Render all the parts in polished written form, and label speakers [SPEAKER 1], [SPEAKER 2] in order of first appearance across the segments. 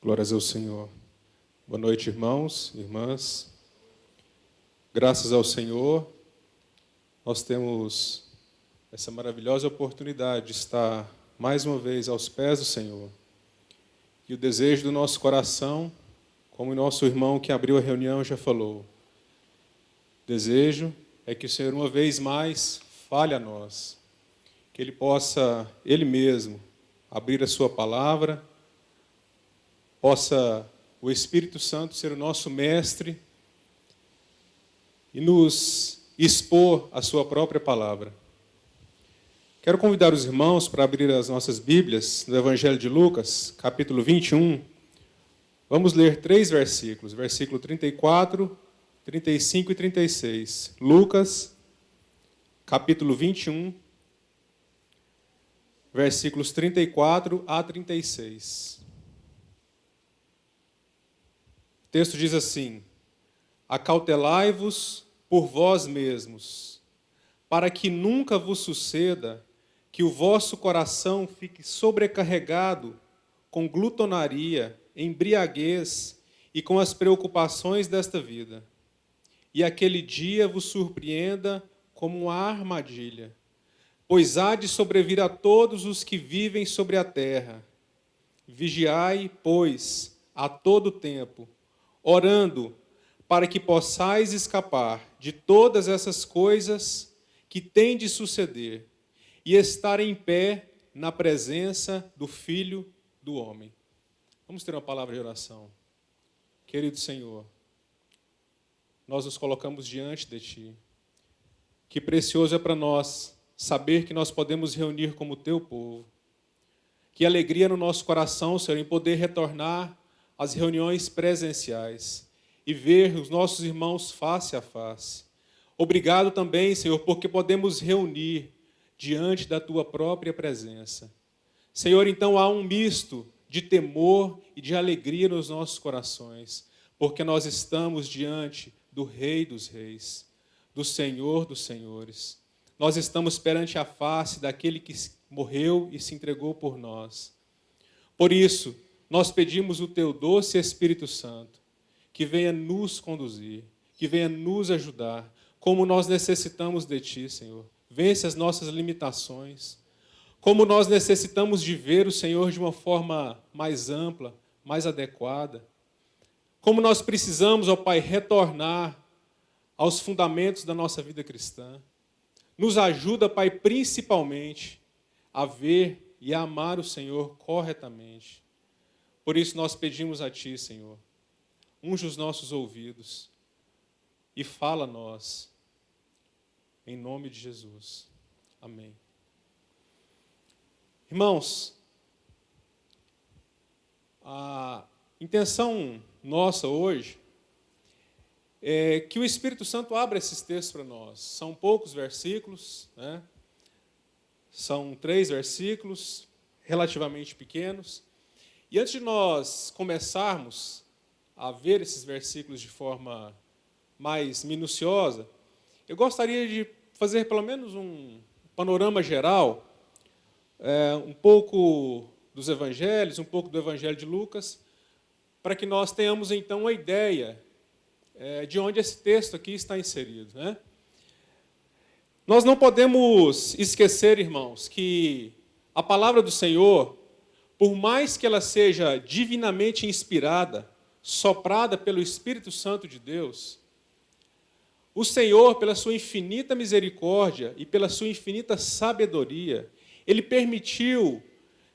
[SPEAKER 1] Glórias ao Senhor. Boa noite, irmãos, irmãs. Graças ao Senhor, nós temos essa maravilhosa oportunidade de estar mais uma vez aos pés do Senhor. E o desejo do nosso coração, como o nosso irmão que abriu a reunião já falou, desejo é que o Senhor uma vez mais fale a nós, que Ele possa, Ele mesmo, abrir a sua palavra, possa o Espírito Santo ser o nosso mestre e nos expor a sua própria palavra. Quero convidar os irmãos para abrir as nossas Bíblias no Evangelho de Lucas, capítulo 21. Vamos ler 3 versículos, versículo 34, 35 e 36. Lucas, capítulo 21, versículos 34 a 36. O texto diz assim: acautelai-vos por vós mesmos, para que nunca vos suceda que o vosso coração fique sobrecarregado com glutonaria, embriaguez e com as preocupações desta vida, e aquele dia vos surpreenda como uma armadilha, pois há de sobrevir a todos os que vivem sobre a terra. Vigiai, pois, a todo tempo, orando para que possais escapar de todas essas coisas que têm de suceder e estar em pé na presença do Filho do Homem. Vamos ter uma palavra de oração. Querido Senhor, nós nos colocamos diante de Ti. Que precioso é para nós saber que nós podemos reunir como Teu povo. Que alegria no nosso coração, Senhor, em poder retornar às reuniões presenciais e ver os nossos irmãos face a face. Obrigado também, Senhor, porque podemos reunir diante da Tua própria presença. Senhor, então há um misto de temor e de alegria nos nossos corações, porque nós estamos diante do Rei dos Reis, do Senhor dos Senhores. Nós estamos perante a face daquele que morreu e se entregou por nós. Por isso, nós pedimos o Teu doce Espírito Santo, que venha nos conduzir, que venha nos ajudar, como nós necessitamos de Ti, Senhor. Vence as nossas limitações, como nós necessitamos de ver o Senhor de uma forma mais ampla, mais adequada. Como nós precisamos, ó Pai, retornar aos fundamentos da nossa vida cristã. Nos ajuda, Pai, principalmente a ver e a amar o Senhor corretamente. Por isso nós pedimos a Ti, Senhor, unge os nossos ouvidos e fala a nós, em nome de Jesus. Amém. Irmãos, a intenção nossa hoje é que o Espírito Santo abra esses textos para nós. São poucos versículos, né? São 3 versículos, relativamente pequenos. E antes de nós começarmos a ver esses versículos de forma mais minuciosa, eu gostaria de fazer pelo menos um panorama geral, um pouco dos evangelhos, um pouco do Evangelho de Lucas, para que nós tenhamos então uma ideia de onde esse texto aqui está inserido, né? Nós não podemos esquecer, irmãos, que a palavra do Senhor, por mais que ela seja divinamente inspirada, soprada pelo Espírito Santo de Deus, o Senhor, pela sua infinita misericórdia e pela sua infinita sabedoria, Ele permitiu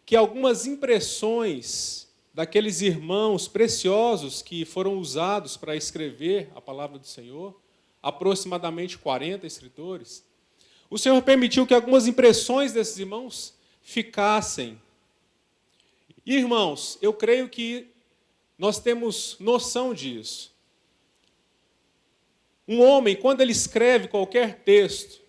[SPEAKER 1] que algumas impressões daqueles irmãos preciosos que foram usados para escrever a palavra do Senhor, aproximadamente 40 escritores, o Senhor permitiu que algumas impressões desses irmãos ficassem. E, irmãos, eu creio que nós temos noção disso. Um homem, quando ele escreve qualquer texto,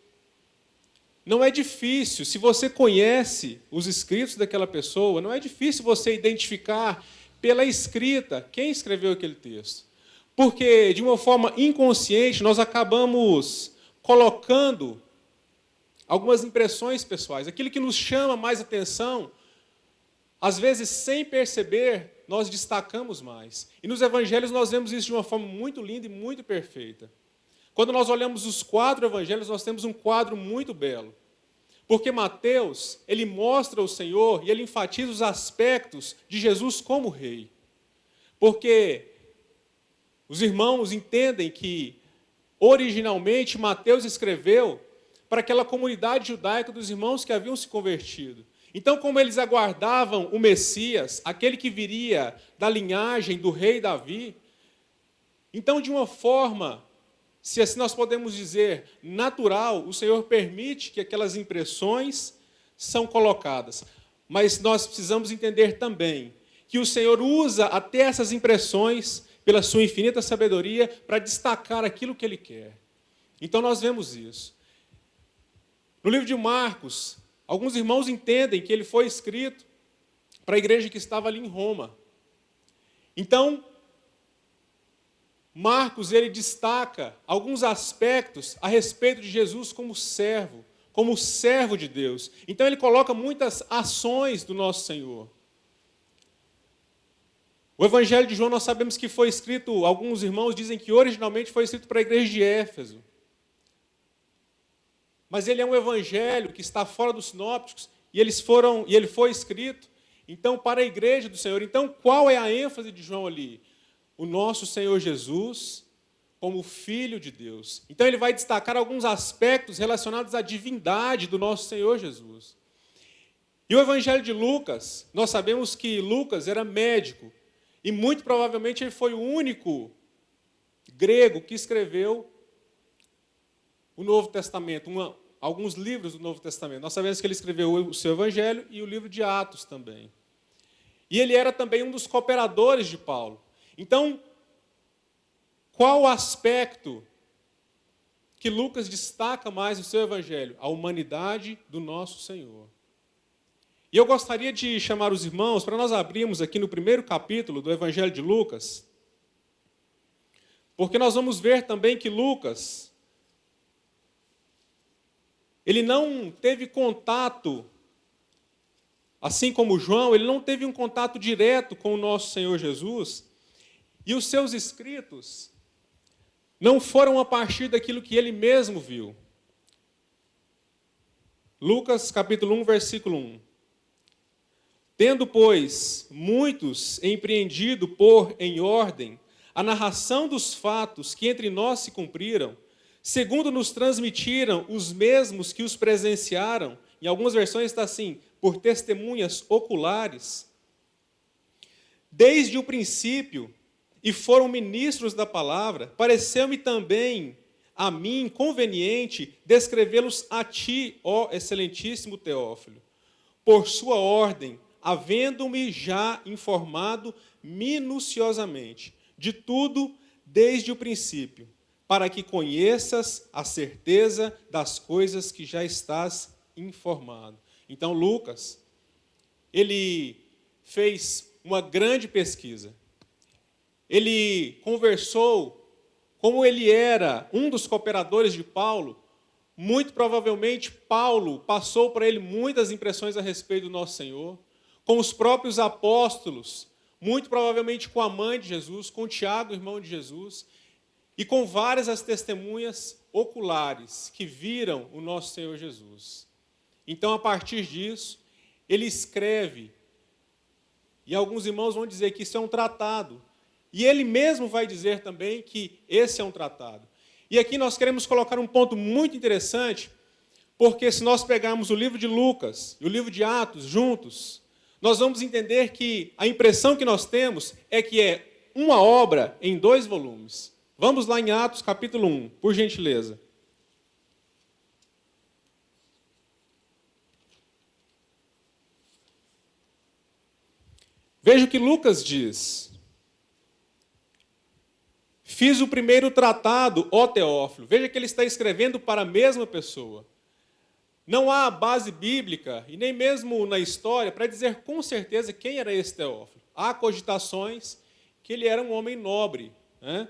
[SPEAKER 1] não é difícil, se você conhece os escritos daquela pessoa, não é difícil você identificar pela escrita quem escreveu aquele texto. Porque, de uma forma inconsciente, nós acabamos colocando algumas impressões pessoais. Aquilo que nos chama mais atenção, às vezes, sem perceber, nós destacamos mais. E nos evangelhos nós vemos isso de uma forma muito linda e muito perfeita. Quando nós olhamos os 4 evangelhos, nós temos um quadro muito belo. Porque Mateus, ele mostra o Senhor e ele enfatiza os aspectos de Jesus como rei. Porque os irmãos entendem que, originalmente, Mateus escreveu para aquela comunidade judaica dos irmãos que haviam se convertido. Então, como eles aguardavam o Messias, aquele que viria da linhagem do rei Davi, então, de uma forma, se assim nós podemos dizer, natural, o Senhor permite que aquelas impressões são colocadas. Mas nós precisamos entender também que o Senhor usa até essas impressões, pela sua infinita sabedoria, para destacar aquilo que Ele quer. Então nós vemos isso. No livro de Marcos, alguns irmãos entendem que ele foi escrito para a igreja que estava ali em Roma. Então, Marcos, ele destaca alguns aspectos a respeito de Jesus como servo de Deus. Então ele coloca muitas ações do nosso Senhor. O Evangelho de João nós sabemos que foi escrito, alguns irmãos dizem que originalmente foi escrito para a igreja de Éfeso. Mas ele é um evangelho que está fora dos sinópticos e ele foi escrito, então, para a igreja do Senhor. Então, qual é a ênfase de João ali? O nosso Senhor Jesus como Filho de Deus. Então ele vai destacar alguns aspectos relacionados à divindade do nosso Senhor Jesus. E o Evangelho de Lucas, nós sabemos que Lucas era médico, e muito provavelmente ele foi o único grego que escreveu o Novo Testamento, alguns livros do Novo Testamento. Nós sabemos que ele escreveu o seu Evangelho e o livro de Atos também. E ele era também um dos cooperadores de Paulo. Então, qual o aspecto que Lucas destaca mais no seu evangelho? A humanidade do nosso Senhor. E eu gostaria de chamar os irmãos para nós abrirmos aqui no primeiro capítulo do Evangelho de Lucas, porque nós vamos ver também que Lucas, ele não teve contato, assim como João, ele não teve um contato direto com o nosso Senhor Jesus, e os seus escritos não foram a partir daquilo que ele mesmo viu. Lucas capítulo 1, versículo 1. Tendo, pois, muitos empreendido pôr em ordem a narração dos fatos que entre nós se cumpriram, segundo nos transmitiram os mesmos que os presenciaram, em algumas versões está assim, por testemunhas oculares, desde o princípio, e foram ministros da palavra, pareceu-me também a mim conveniente descrevê-los a ti, ó excelentíssimo Teófilo, por sua ordem, havendo-me já informado minuciosamente de tudo desde o princípio, para que conheças a certeza das coisas que já estás informado. Então, Lucas, ele fez uma grande pesquisa. Ele conversou, como ele era um dos cooperadores de Paulo, muito provavelmente Paulo passou para ele muitas impressões a respeito do nosso Senhor, com os próprios apóstolos, muito provavelmente com a mãe de Jesus, com Tiago, irmão de Jesus, e com várias as testemunhas oculares que viram o nosso Senhor Jesus. Então, a partir disso, ele escreve, e alguns irmãos vão dizer que isso é um tratado, e ele mesmo vai dizer também que esse é um tratado. E aqui nós queremos colocar um ponto muito interessante, porque se nós pegarmos o livro de Lucas e o livro de Atos juntos, nós vamos entender que a impressão que nós temos é que é uma obra em 2 volumes. Vamos lá em Atos capítulo 1, por gentileza. Veja o que Lucas diz. Fiz o primeiro tratado, ó Teófilo. Veja que ele está escrevendo para a mesma pessoa. Não há base bíblica, e nem mesmo na história, para dizer com certeza quem era esse Teófilo. Há cogitações que ele era um homem nobre, né?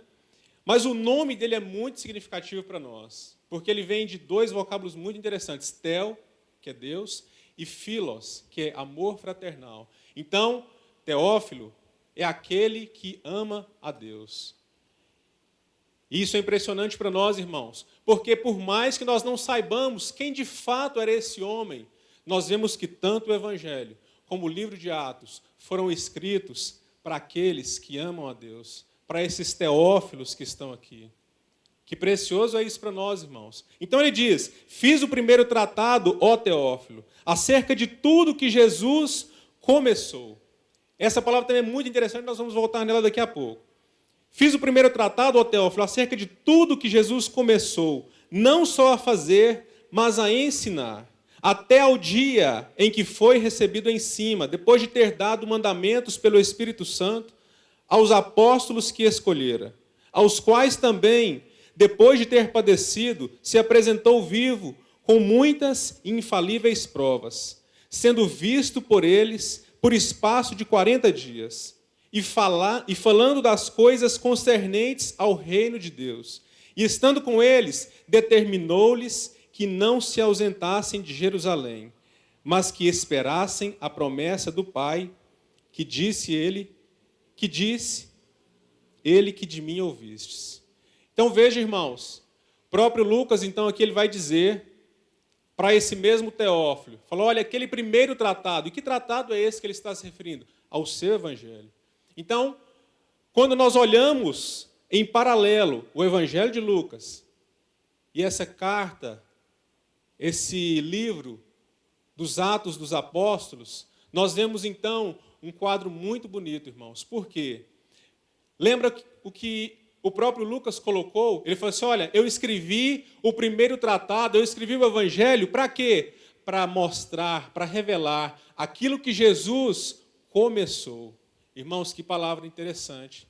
[SPEAKER 1] Mas o nome dele é muito significativo para nós, porque ele vem de 2 vocábulos muito interessantes. Tel, que é Deus, e philos, que é amor fraternal. Então, Teófilo é aquele que ama a Deus. Isso é impressionante para nós, irmãos, porque por mais que nós não saibamos quem de fato era esse homem, nós vemos que tanto o Evangelho como o livro de Atos foram escritos para aqueles que amam a Deus, para esses teófilos que estão aqui. Que precioso é isso para nós, irmãos. Então ele diz, fiz o primeiro tratado, ó Teófilo, acerca de tudo que Jesus começou. Essa palavra também é muito interessante, nós vamos voltar nela daqui a pouco. Fiz o primeiro tratado, ó Teófilo, acerca de tudo que Jesus começou, não só a fazer, mas a ensinar, até ao dia em que foi recebido em cima, depois de ter dado mandamentos pelo Espírito Santo, aos apóstolos que escolhera, aos quais também, depois de ter padecido, se apresentou vivo, com muitas e infalíveis provas, sendo visto por eles por espaço de 40 dias, e falando das coisas concernentes ao reino de Deus. E estando com eles, determinou-lhes que não se ausentassem de Jerusalém, mas que esperassem a promessa do Pai, que disse ele que de mim ouvistes. Então veja, irmãos, o próprio Lucas, então, aqui ele vai dizer para esse mesmo Teófilo, falou, olha, aquele primeiro tratado, e que tratado é esse que ele está se referindo? Ao seu Evangelho. Então, quando nós olhamos em paralelo o Evangelho de Lucas e essa carta, esse livro dos Atos dos Apóstolos, nós vemos então um quadro muito bonito, irmãos. Por quê? Lembra o que o próprio Lucas colocou? Ele falou assim, olha, eu escrevi o primeiro tratado, eu escrevi o Evangelho, para quê? Para mostrar, para revelar aquilo que Jesus começou. Irmãos, que palavra interessante.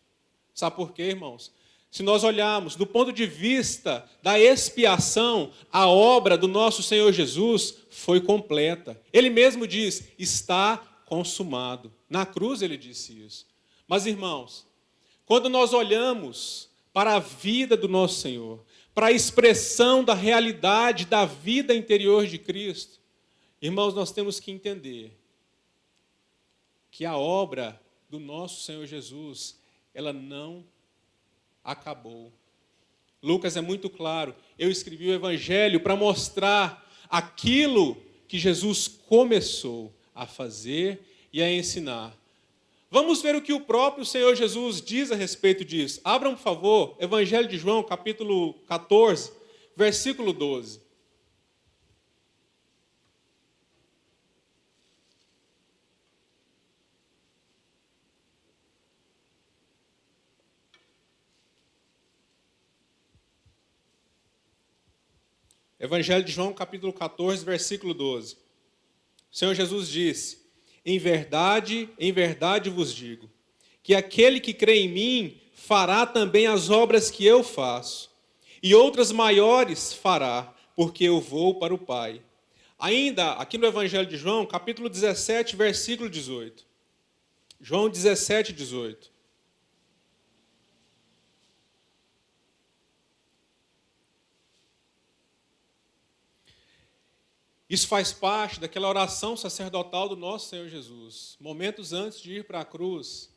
[SPEAKER 1] Sabe por quê, irmãos? Se nós olharmos do ponto de vista da expiação, a obra do nosso Senhor Jesus foi completa. Ele mesmo diz, está consumado. Na cruz ele disse isso. Mas, irmãos, quando nós olhamos para a vida do nosso Senhor, para a expressão da realidade da vida interior de Cristo, irmãos, nós temos que entender que a obra do nosso Senhor Jesus, ela não acabou. Lucas é muito claro, eu escrevi o Evangelho para mostrar aquilo que Jesus começou a fazer e a ensinar. Vamos ver o que o próprio Senhor Jesus diz a respeito disso. Abram, por favor, Evangelho de João, capítulo 14, versículo 12. Evangelho de João, capítulo 14, versículo 12. O Senhor Jesus disse, em verdade vos digo, que aquele que crê em mim fará também as obras que eu faço, e outras maiores fará, porque eu vou para o Pai. Ainda, aqui no Evangelho de João, capítulo 17, versículo 18. João 17, 18. Isso faz parte daquela oração sacerdotal do nosso Senhor Jesus. Momentos antes de ir para a cruz,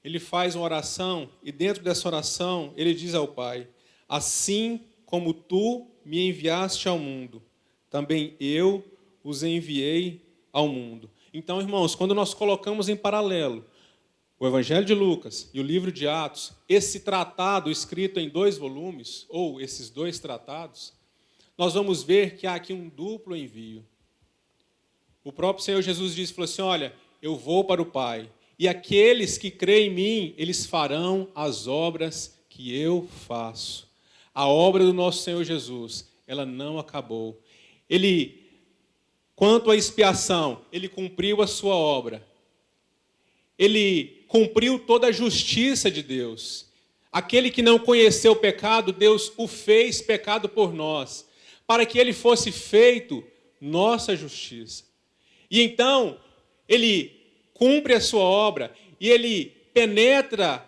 [SPEAKER 1] ele faz uma oração e dentro dessa oração ele diz ao Pai, assim como tu me enviaste ao mundo, também eu os enviei ao mundo. Então, irmãos, quando nós colocamos em paralelo o Evangelho de Lucas e o livro de Atos, esse tratado escrito em 2 volumes, ou esses 2 tratados, nós vamos ver que há aqui um duplo envio. O próprio Senhor Jesus disse, falou assim, olha, eu vou para o Pai, e aqueles que creem em mim, eles farão as obras que eu faço. A obra do nosso Senhor Jesus, ela não acabou. Ele, quanto à expiação, ele cumpriu a sua obra. Ele cumpriu toda a justiça de Deus. Aquele que não conheceu o pecado, Deus o fez pecado por nós, para que ele fosse feito nossa justiça. E então, ele cumpre a sua obra, e ele penetra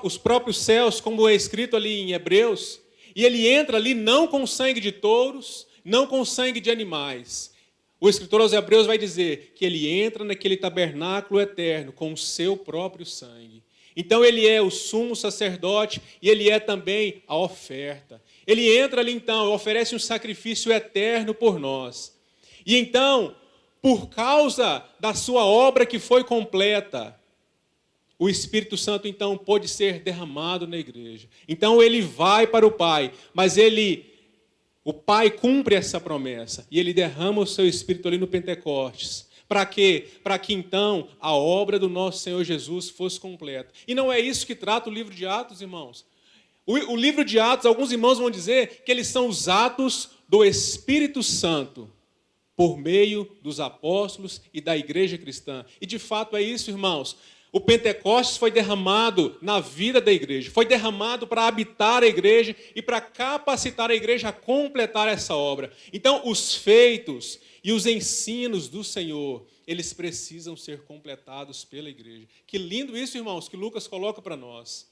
[SPEAKER 1] os próprios céus, como é escrito ali em Hebreus, e ele entra ali não com sangue de touros, não com sangue de animais. O escritor aos Hebreus vai dizer que ele entra naquele tabernáculo eterno com o seu próprio sangue. Então ele é o sumo sacerdote e ele é também a oferta. Ele entra ali então e oferece um sacrifício eterno por nós. E então, por causa da sua obra que foi completa, o Espírito Santo então pôde ser derramado na igreja. Então ele vai para o Pai, mas o Pai cumpre essa promessa e ele derrama o seu Espírito ali no Pentecostes. Para quê? Para que então a obra do nosso Senhor Jesus fosse completa. E não é isso que trata o livro de Atos, irmãos. O livro de Atos, alguns irmãos vão dizer que eles são os atos do Espírito Santo, por meio dos apóstolos e da igreja cristã. E de fato é isso, irmãos. O Pentecostes foi derramado na vida da igreja, foi derramado para habitar a igreja e para capacitar a igreja a completar essa obra. Então, os feitos e os ensinos do Senhor, eles precisam ser completados pela igreja. Que lindo isso, irmãos, que Lucas coloca para nós.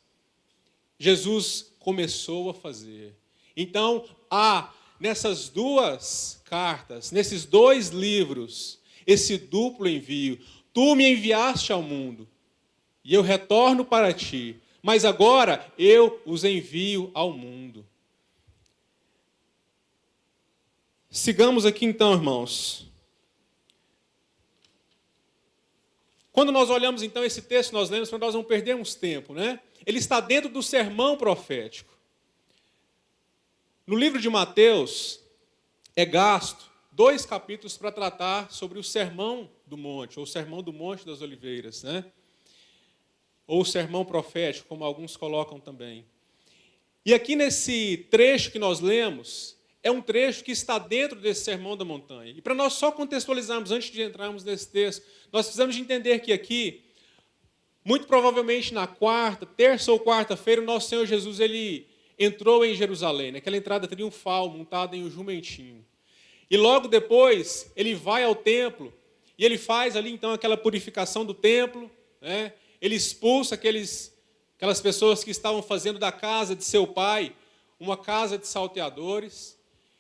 [SPEAKER 1] Jesus começou a fazer. Então, há nessas duas cartas, nesses dois livros, esse duplo envio. Tu me enviaste ao mundo, e eu retorno para ti, mas agora eu os envio ao mundo. Sigamos aqui então, irmãos. Quando nós olhamos então esse texto, nós lemos, para nós não perdermos tempo, né? Ele está dentro do sermão profético. No livro de Mateus, é gasto 2 capítulos para tratar sobre o Sermão do Monte, ou o Sermão do Monte das Oliveiras, né? Ou o sermão profético, como alguns colocam também. E aqui nesse trecho que nós lemos, é um trecho que está dentro desse sermão da montanha. E para nós só contextualizarmos, antes de entrarmos nesse texto, nós precisamos de entender que aqui, muito provavelmente na terça ou quarta-feira, o nosso Senhor Jesus, ele entrou em Jerusalém, naquela entrada triunfal, montada em um jumentinho. E logo depois, ele vai ao templo, e ele faz ali então aquela purificação do templo, né? Ele expulsa aquelas pessoas que estavam fazendo da casa de seu pai uma casa de salteadores.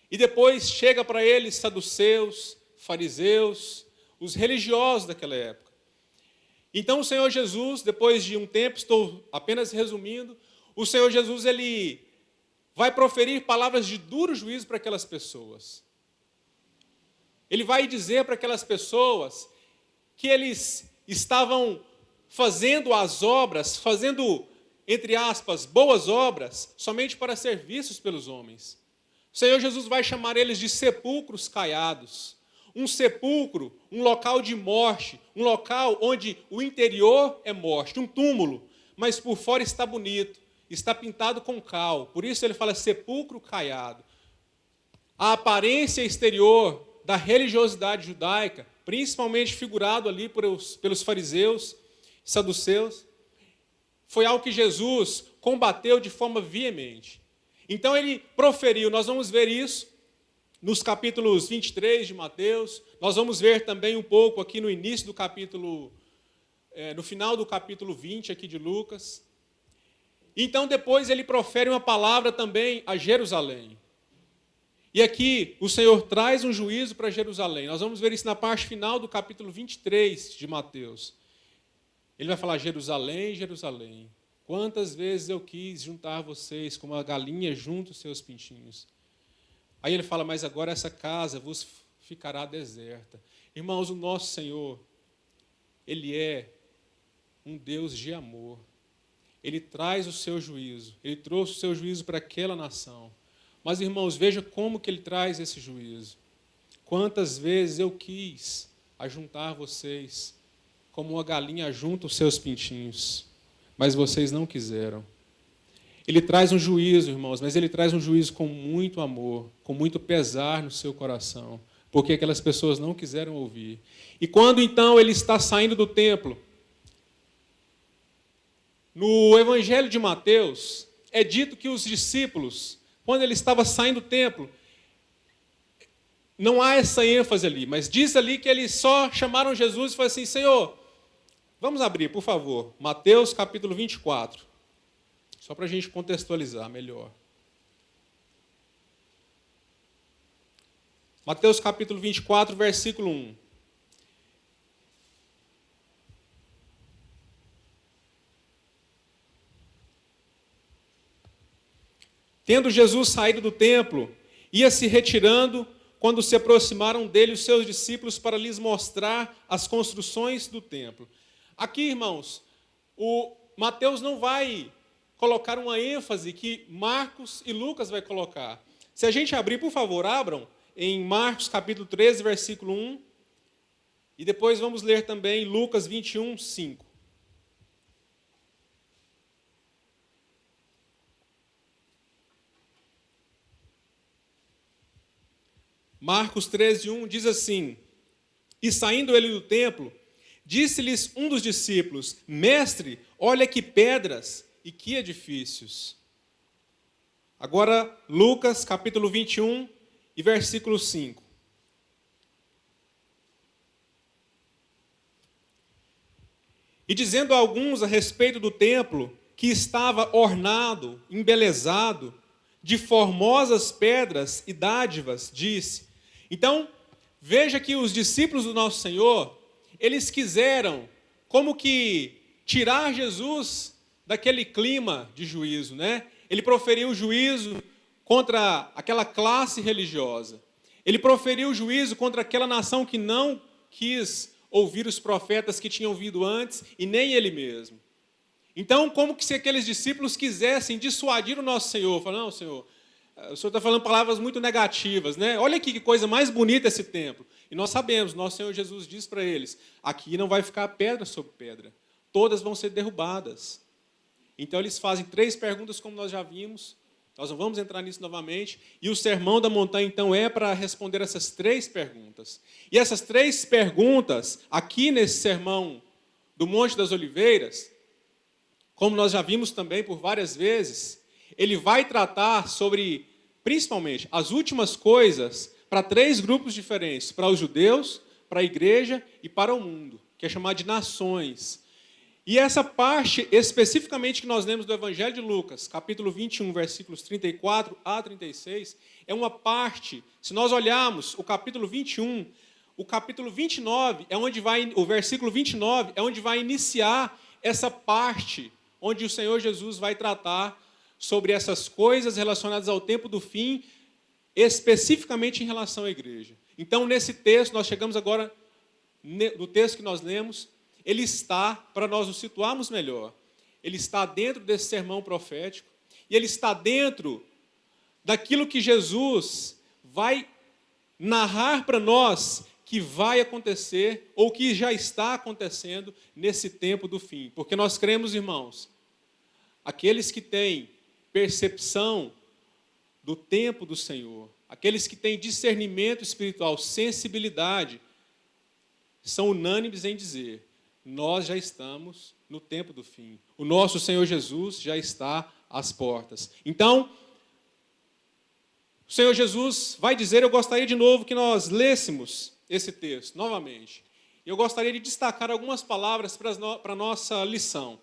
[SPEAKER 1] E depois chega para eles saduceus, fariseus, os religiosos daquela época. Então o Senhor Jesus, depois de um tempo, estou apenas resumindo, o Senhor Jesus ele vai proferir palavras de duro juízo para aquelas pessoas. Ele vai dizer para aquelas pessoas que eles estavam fazendo as obras, fazendo, entre aspas, boas obras, somente para ser vistos pelos homens. O Senhor Jesus vai chamar eles de sepulcros caiados. Um sepulcro, um local de morte, um local onde o interior é morte, um túmulo, mas por fora está bonito, está pintado com cal. Por isso ele fala sepulcro caiado. A aparência exterior da religiosidade judaica, principalmente figurado ali pelos fariseus, saduceus, foi algo que Jesus combateu de forma veemente. Então ele proferiu, nós vamos ver isso nos capítulos 23 de Mateus, nós vamos ver também um pouco aqui no início do capítulo, no final do capítulo 20 aqui de Lucas. Então depois ele profere uma palavra também a Jerusalém. E aqui o Senhor traz um juízo para Jerusalém. Nós vamos ver isso na parte final do capítulo 23 de Mateus. Ele vai falar, Jerusalém, Jerusalém, quantas vezes eu quis juntar vocês como a galinha junta os seus pintinhos. Aí ele fala, mas agora essa casa vos ficará deserta. Irmãos, o nosso Senhor, Ele é um Deus de amor. Ele traz o seu juízo, Ele trouxe o seu juízo para aquela nação. Mas, irmãos, veja como que Ele traz esse juízo. Quantas vezes eu quis ajuntar vocês como uma galinha junta os seus pintinhos, mas vocês não quiseram. Ele traz um juízo, irmãos, mas ele traz um juízo com muito amor, com muito pesar no seu coração, porque aquelas pessoas não quiseram ouvir. E quando então ele está saindo do templo, no Evangelho de Mateus, é dito que os discípulos, quando ele estava saindo do templo, não há essa ênfase ali, mas diz ali que eles só chamaram Jesus e falaram assim, Senhor, vamos abrir, por favor, Mateus capítulo 24, só para a gente contextualizar melhor. Mateus capítulo 24, versículo 1. Tendo Jesus saído do templo, ia se retirando, quando se aproximaram dele os seus discípulos para lhes mostrar as construções do templo. Aqui, irmãos, o Mateus não vai colocar uma ênfase que Marcos e Lucas vai colocar. Se a gente abrir, por favor, abram em Marcos capítulo 13, versículo 1, e depois vamos ler também Lucas 21, 5. Marcos 13, 1 diz assim: E saindo ele do templo, disse-lhes um dos discípulos: Mestre, olha que pedras e que edifícios. Agora, Lucas capítulo 21 e versículo 5. E dizendo a alguns a respeito do templo, que estava ornado, embelezado, de formosas pedras e dádivas, disse. Então, veja que os discípulos do nosso Senhor, eles quiseram como que tirar Jesus daquele clima de juízo, né? Ele proferiu juízo contra aquela classe religiosa. Ele proferiu juízo contra aquela nação que não quis ouvir os profetas que tinham vindo antes e nem ele mesmo. Então, como que se aqueles discípulos quisessem dissuadir o nosso Senhor? Falaram, não, Senhor, o Senhor está falando palavras muito negativas, né? Olha aqui que coisa mais bonita esse templo. E nós sabemos, nosso Senhor Jesus diz para eles, aqui não vai ficar pedra sobre pedra, todas vão ser derrubadas. Então eles fazem 3 perguntas, como nós já vimos, nós não vamos entrar nisso novamente, e o Sermão da Montanha, então, é para responder essas 3 perguntas. E essas 3 perguntas, aqui nesse Sermão do Monte das Oliveiras, como nós já vimos também por várias vezes, ele vai tratar sobre, principalmente, as últimas coisas para 3 grupos diferentes, para os judeus, para a igreja e para o mundo, que é chamado de nações. E essa parte, especificamente, que nós lemos do Evangelho de Lucas, capítulo 21, versículos 34 a 36, é uma parte, se nós olharmos o capítulo 21, o capítulo 29, o versículo 29 é onde vai iniciar essa parte, onde o Senhor Jesus vai tratar sobre essas coisas relacionadas ao tempo do fim, especificamente em relação à igreja. Então, nesse texto, nós chegamos agora no texto que nós lemos, ele está, para nós nos situarmos melhor, ele está dentro desse sermão profético, e ele está dentro daquilo que Jesus vai narrar para nós que vai acontecer, ou que já está acontecendo nesse tempo do fim. Porque nós cremos, irmãos, aqueles que têm percepção do tempo do Senhor, aqueles que têm discernimento espiritual, sensibilidade, são unânimes em dizer, nós já estamos no tempo do fim. O nosso Senhor Jesus já está às portas. Então, o Senhor Jesus vai dizer, eu gostaria de novo que nós lêssemos esse texto, novamente. Eu gostaria de destacar algumas palavras para a nossa lição.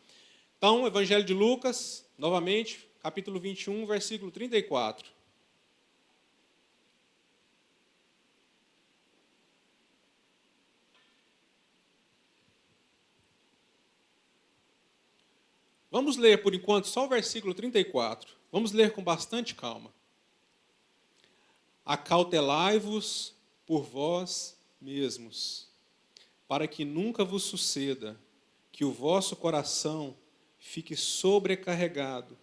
[SPEAKER 1] Então, Evangelho de Lucas, novamente, capítulo 21, versículo 34. Vamos ler, por enquanto, só o versículo 34. Vamos ler com bastante calma. Acautelai-vos por vós mesmos, para que nunca vos suceda que o vosso coração fique sobrecarregado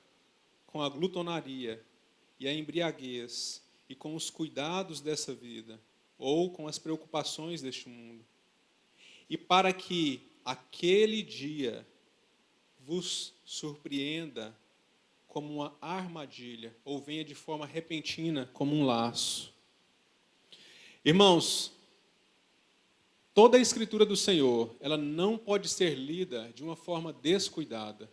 [SPEAKER 1] com a glutonaria e a embriaguez e com os cuidados dessa vida, ou com as preocupações deste mundo. E para que aquele dia vos surpreenda como uma armadilha, ou venha de forma repentina como um laço. Irmãos, toda a Escritura do Senhor, ela não pode ser lida de uma forma descuidada,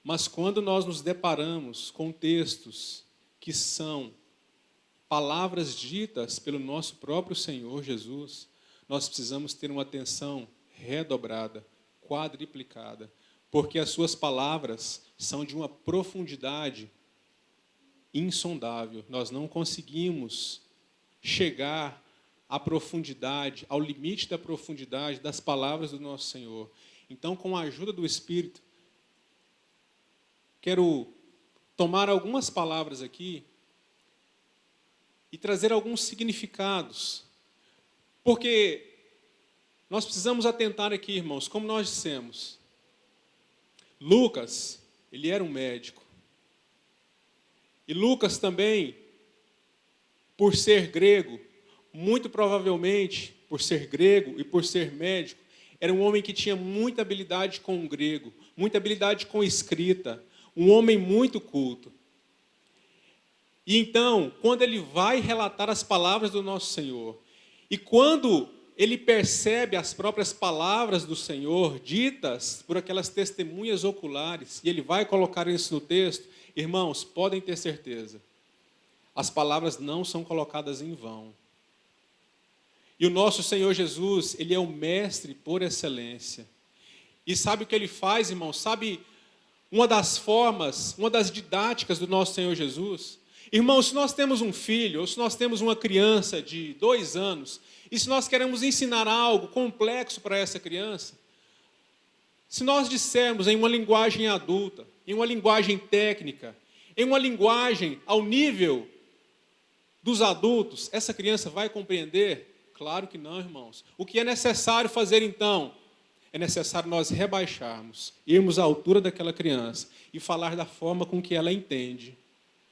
[SPEAKER 1] mas quando nós nos deparamos com textos que são palavras ditas pelo nosso próprio Senhor Jesus, nós precisamos ter uma atenção redobrada, quadriplicada, porque as suas palavras são de uma profundidade insondável. Nós não conseguimos chegar à profundidade, ao limite da profundidade das palavras do nosso Senhor. Então, com a ajuda do Espírito, quero tomar algumas palavras aqui e trazer alguns significados, porque nós precisamos atentar aqui, irmãos, como nós dissemos, Lucas, ele era um médico, e Lucas também, por ser grego, muito provavelmente, por ser grego e por ser médico, era um homem que tinha muita habilidade com o grego, muita habilidade com escrita, um homem muito culto. E então, quando ele vai relatar as palavras do nosso Senhor, e quando ele percebe as próprias palavras do Senhor, ditas por aquelas testemunhas oculares, e ele vai colocar isso no texto, irmãos, podem ter certeza, as palavras não são colocadas em vão. E o nosso Senhor Jesus, ele é o mestre por excelência. E sabe o que ele faz, irmãos? Sabe uma das formas, uma das didáticas do nosso Senhor Jesus? Irmãos, se nós temos um filho, ou se nós temos uma criança de 2 anos, e se nós queremos ensinar algo complexo para essa criança, se nós dissermos em uma linguagem adulta, em uma linguagem técnica, em uma linguagem ao nível dos adultos, essa criança vai compreender? Claro que não, irmãos. O que é necessário fazer então? É necessário nós rebaixarmos, irmos à altura daquela criança e falar da forma com que ela entende,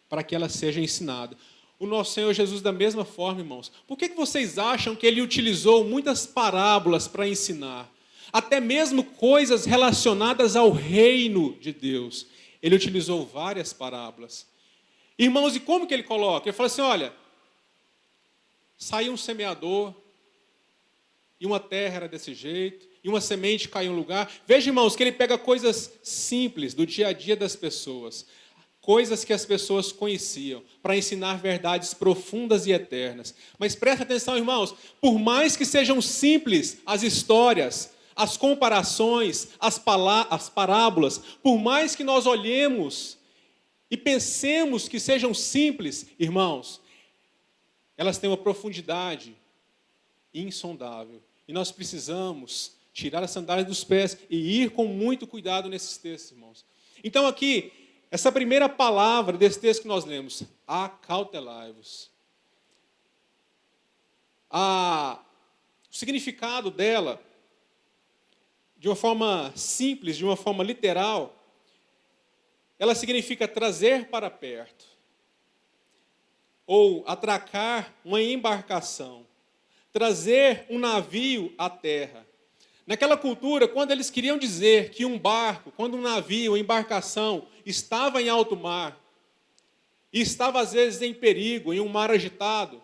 [SPEAKER 1] para que ela seja ensinada. O nosso Senhor Jesus, da mesma forma, irmãos, por que vocês acham que ele utilizou muitas parábolas para ensinar? Até mesmo coisas relacionadas ao reino de Deus. Ele utilizou várias parábolas. Irmãos, e como que ele coloca? Ele fala assim, olha, saiu um semeador, e uma terra era desse jeito, e uma semente caiu em um lugar. Veja, irmãos, que ele pega coisas simples do dia a dia das pessoas, coisas que as pessoas conheciam, para ensinar verdades profundas e eternas. Mas presta atenção, irmãos, por mais que sejam simples as histórias, as comparações, as parábolas, por mais que nós olhemos e pensemos que sejam simples, irmãos, elas têm uma profundidade insondável. E nós precisamos tirar a sandália dos pés e ir com muito cuidado nesses textos, irmãos. Então aqui, essa primeira palavra desse texto que nós lemos, acautelai-vos. O significado dela, de uma forma simples, de uma forma literal, ela significa trazer para perto, ou atracar uma embarcação, trazer um navio à terra. Naquela cultura, quando eles queriam dizer que um barco, quando um navio, uma embarcação, estava em alto mar, e estava às vezes em perigo, em um mar agitado,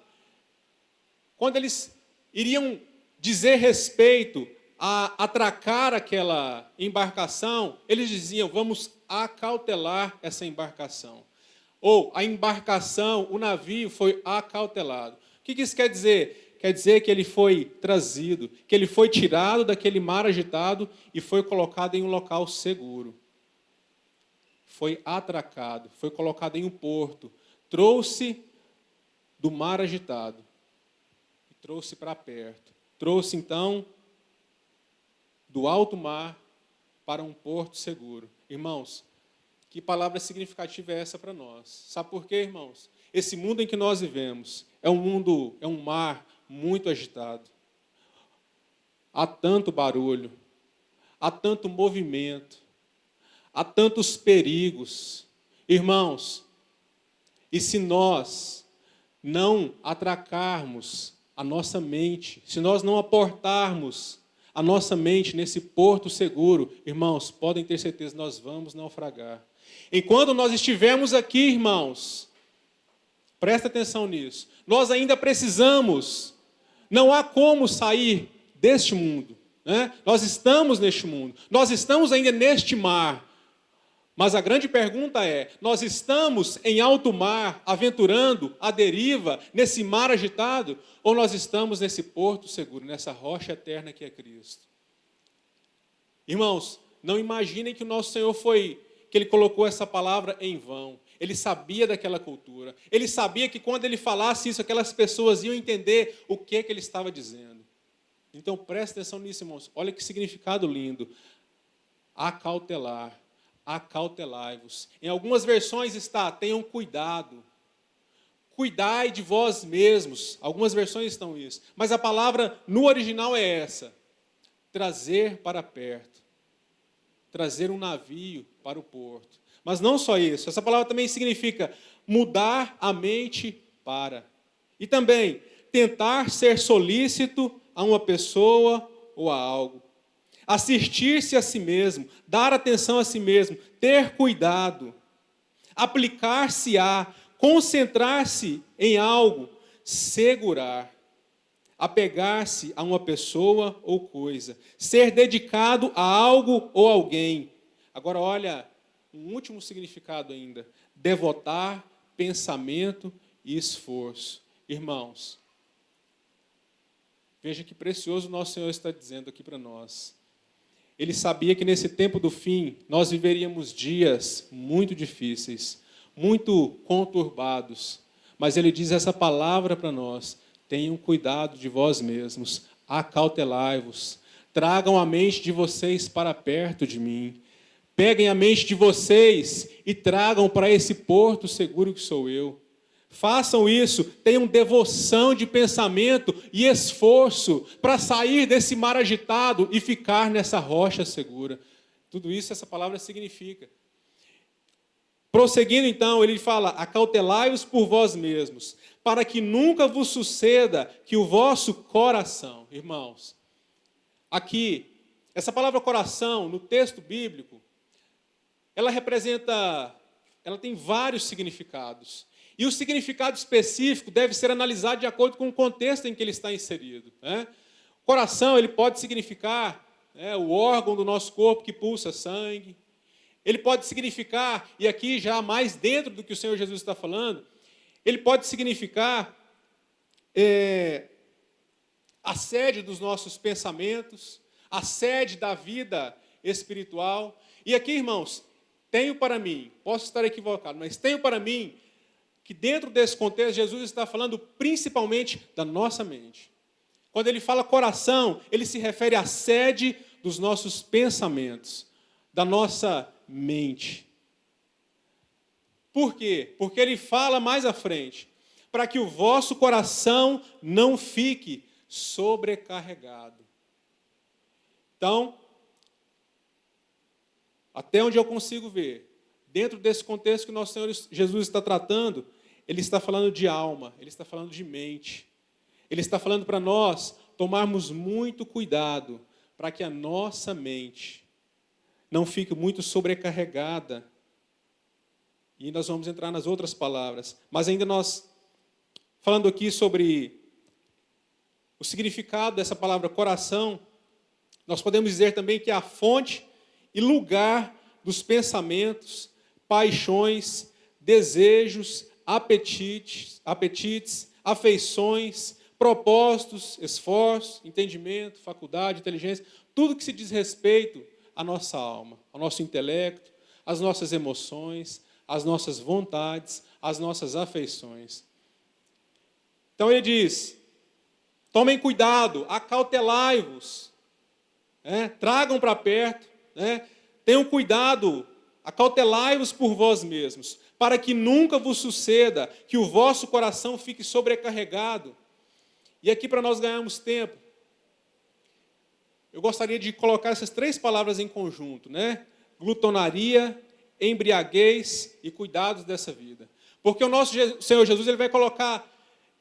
[SPEAKER 1] quando eles iriam dizer respeito a atracar aquela embarcação, eles diziam, vamos acautelar essa embarcação. Ou a embarcação, o navio foi acautelado. O que isso quer dizer? Quer dizer que ele foi trazido, que ele foi tirado daquele mar agitado e foi colocado em um local seguro. Foi atracado, foi colocado em um porto, trouxe do mar agitado e trouxe para perto. Trouxe, então, do alto mar para um porto seguro. Irmãos, que palavra significativa é essa para nós? Sabe por quê, irmãos? Esse mundo em que nós vivemos é um mar muito agitado. Há tanto barulho, há tanto movimento, há tantos perigos. Irmãos, e se nós não atracarmos a nossa mente, se nós não aportarmos a nossa mente nesse porto seguro, irmãos, podem ter certeza, nós vamos naufragar. Enquanto nós estivermos aqui, irmãos, presta atenção nisso, nós ainda precisamos, não há como sair deste mundo, né? Nós estamos neste mundo, nós estamos ainda neste mar, mas a grande pergunta é, nós estamos em alto mar, aventurando à deriva, nesse mar agitado, ou nós estamos nesse porto seguro, nessa rocha eterna que é Cristo? Irmãos, não imaginem que o nosso Senhor que Ele colocou essa palavra em vão. Ele sabia daquela cultura. Ele sabia que quando ele falasse isso, aquelas pessoas iam entender o que ele estava dizendo. Então, preste atenção nisso, irmãos. Olha que significado lindo. Acautelar. Acautelai-vos. Em algumas versões está, tenham cuidado. Cuidai de vós mesmos. Algumas versões estão isso. Mas a palavra no original é essa. Trazer para perto. Trazer um navio para o porto. Mas não só isso. Essa palavra também significa mudar a mente para. E também tentar ser solícito a uma pessoa ou a algo. Assistir-se a si mesmo. Dar atenção a si mesmo. Ter cuidado. Aplicar-se a. Concentrar-se em algo, segurar, apegar-se a uma pessoa ou coisa, ser dedicado a algo ou alguém. Agora olha, um último significado ainda, devotar pensamento e esforço. Irmãos, veja que precioso o nosso Senhor está dizendo aqui para nós. Ele sabia que nesse tempo do fim, nós viveríamos dias muito difíceis, muito conturbados, mas ele diz essa palavra para nós: tenham cuidado de vós mesmos, acautelai-vos, tragam a mente de vocês para perto de mim, peguem a mente de vocês e tragam para esse porto seguro que sou eu. Façam isso, tenham devoção de pensamento e esforço para sair desse mar agitado e ficar nessa rocha segura. Tudo isso essa palavra significa. Prosseguindo então, ele fala, acautelai-os por vós mesmos, para que nunca vos suceda que o vosso coração, irmãos, aqui, essa palavra coração, no texto bíblico, ela tem vários significados. E o significado específico deve ser analisado de acordo com o contexto em que ele está inserido. Né? Coração, ele pode significar o órgão do nosso corpo que pulsa sangue. Ele pode significar, e aqui já mais dentro do que o Senhor Jesus está falando, ele pode significar a sede dos nossos pensamentos, a sede da vida espiritual. E aqui, irmãos, tenho para mim, posso estar equivocado, mas tenho para mim que dentro desse contexto, Jesus está falando principalmente da nossa mente. Quando ele fala coração, ele se refere à sede dos nossos pensamentos, da nossa mente. Por quê? Porque ele fala mais à frente, para que o vosso coração não fique sobrecarregado. Então, até onde eu consigo ver, dentro desse contexto que nosso Senhor Jesus está tratando, ele está falando de alma, ele está falando de mente. Ele está falando para nós tomarmos muito cuidado para que a nossa mente não fique muito sobrecarregada. E nós vamos entrar nas outras palavras. Mas ainda nós, falando aqui sobre o significado dessa palavra coração, nós podemos dizer também que é a fonte e lugar dos pensamentos, paixões, desejos, apetites, afeições, propósitos, esforço, entendimento, faculdade, inteligência, tudo que se diz respeito à nossa alma, ao nosso intelecto, às nossas emoções, às nossas vontades, às nossas afeições. Então ele diz, tomem cuidado, acautelai-vos, tragam para perto, tenham cuidado, acautelai-vos por vós mesmos, para que nunca vos suceda que o vosso coração fique sobrecarregado. E aqui, para nós ganharmos tempo, eu gostaria de colocar essas três palavras em conjunto, glutonaria, embriaguez e cuidados dessa vida. Porque o nosso Senhor Jesus ele vai colocar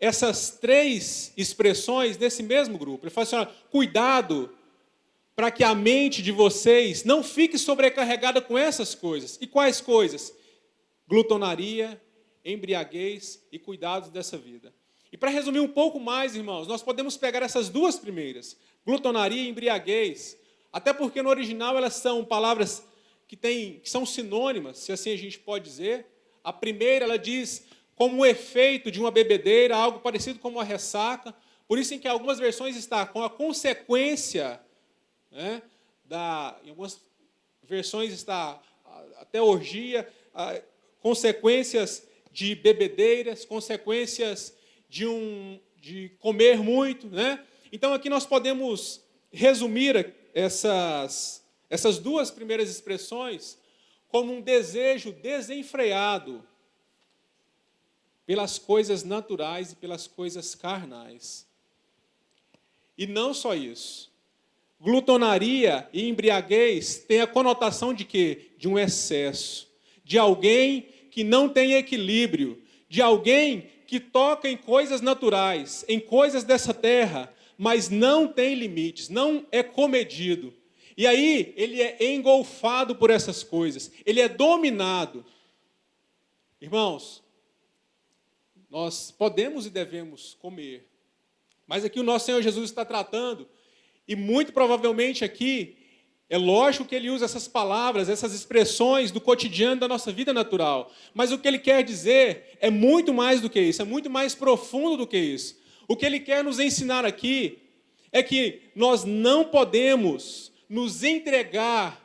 [SPEAKER 1] essas três expressões nesse mesmo grupo. Ele fala assim, olha, cuidado para que a mente de vocês não fique sobrecarregada com essas coisas. E quais coisas? Glutonaria, embriaguez e cuidados dessa vida. E para resumir um pouco mais, irmãos, nós podemos pegar essas duas primeiras, glutonaria e embriaguez, até porque no original elas são palavras que são sinônimas, se assim a gente pode dizer. A primeira, ela diz como o efeito de uma bebedeira, algo parecido com uma ressaca, por isso em que algumas versões está com a consequência, em algumas versões está até orgia, consequências de bebedeiras, consequências de comer muito, né? Então aqui nós podemos resumir essas duas primeiras expressões como um desejo desenfreado pelas coisas naturais e pelas coisas carnais. E não só isso. Glutonaria e embriaguez têm a conotação de quê? De um excesso. De alguém que não tem equilíbrio. De alguém que toca em coisas naturais, em coisas dessa terra, mas não tem limites, não é comedido. E aí ele é engolfado por essas coisas. Ele é dominado. Irmãos, nós podemos e devemos comer. Mas aqui o nosso Senhor Jesus está tratando, e muito provavelmente aqui, é lógico que ele usa essas palavras, essas expressões do cotidiano da nossa vida natural. Mas o que ele quer dizer é muito mais do que isso, é muito mais profundo do que isso. O que ele quer nos ensinar aqui é que nós não podemos nos entregar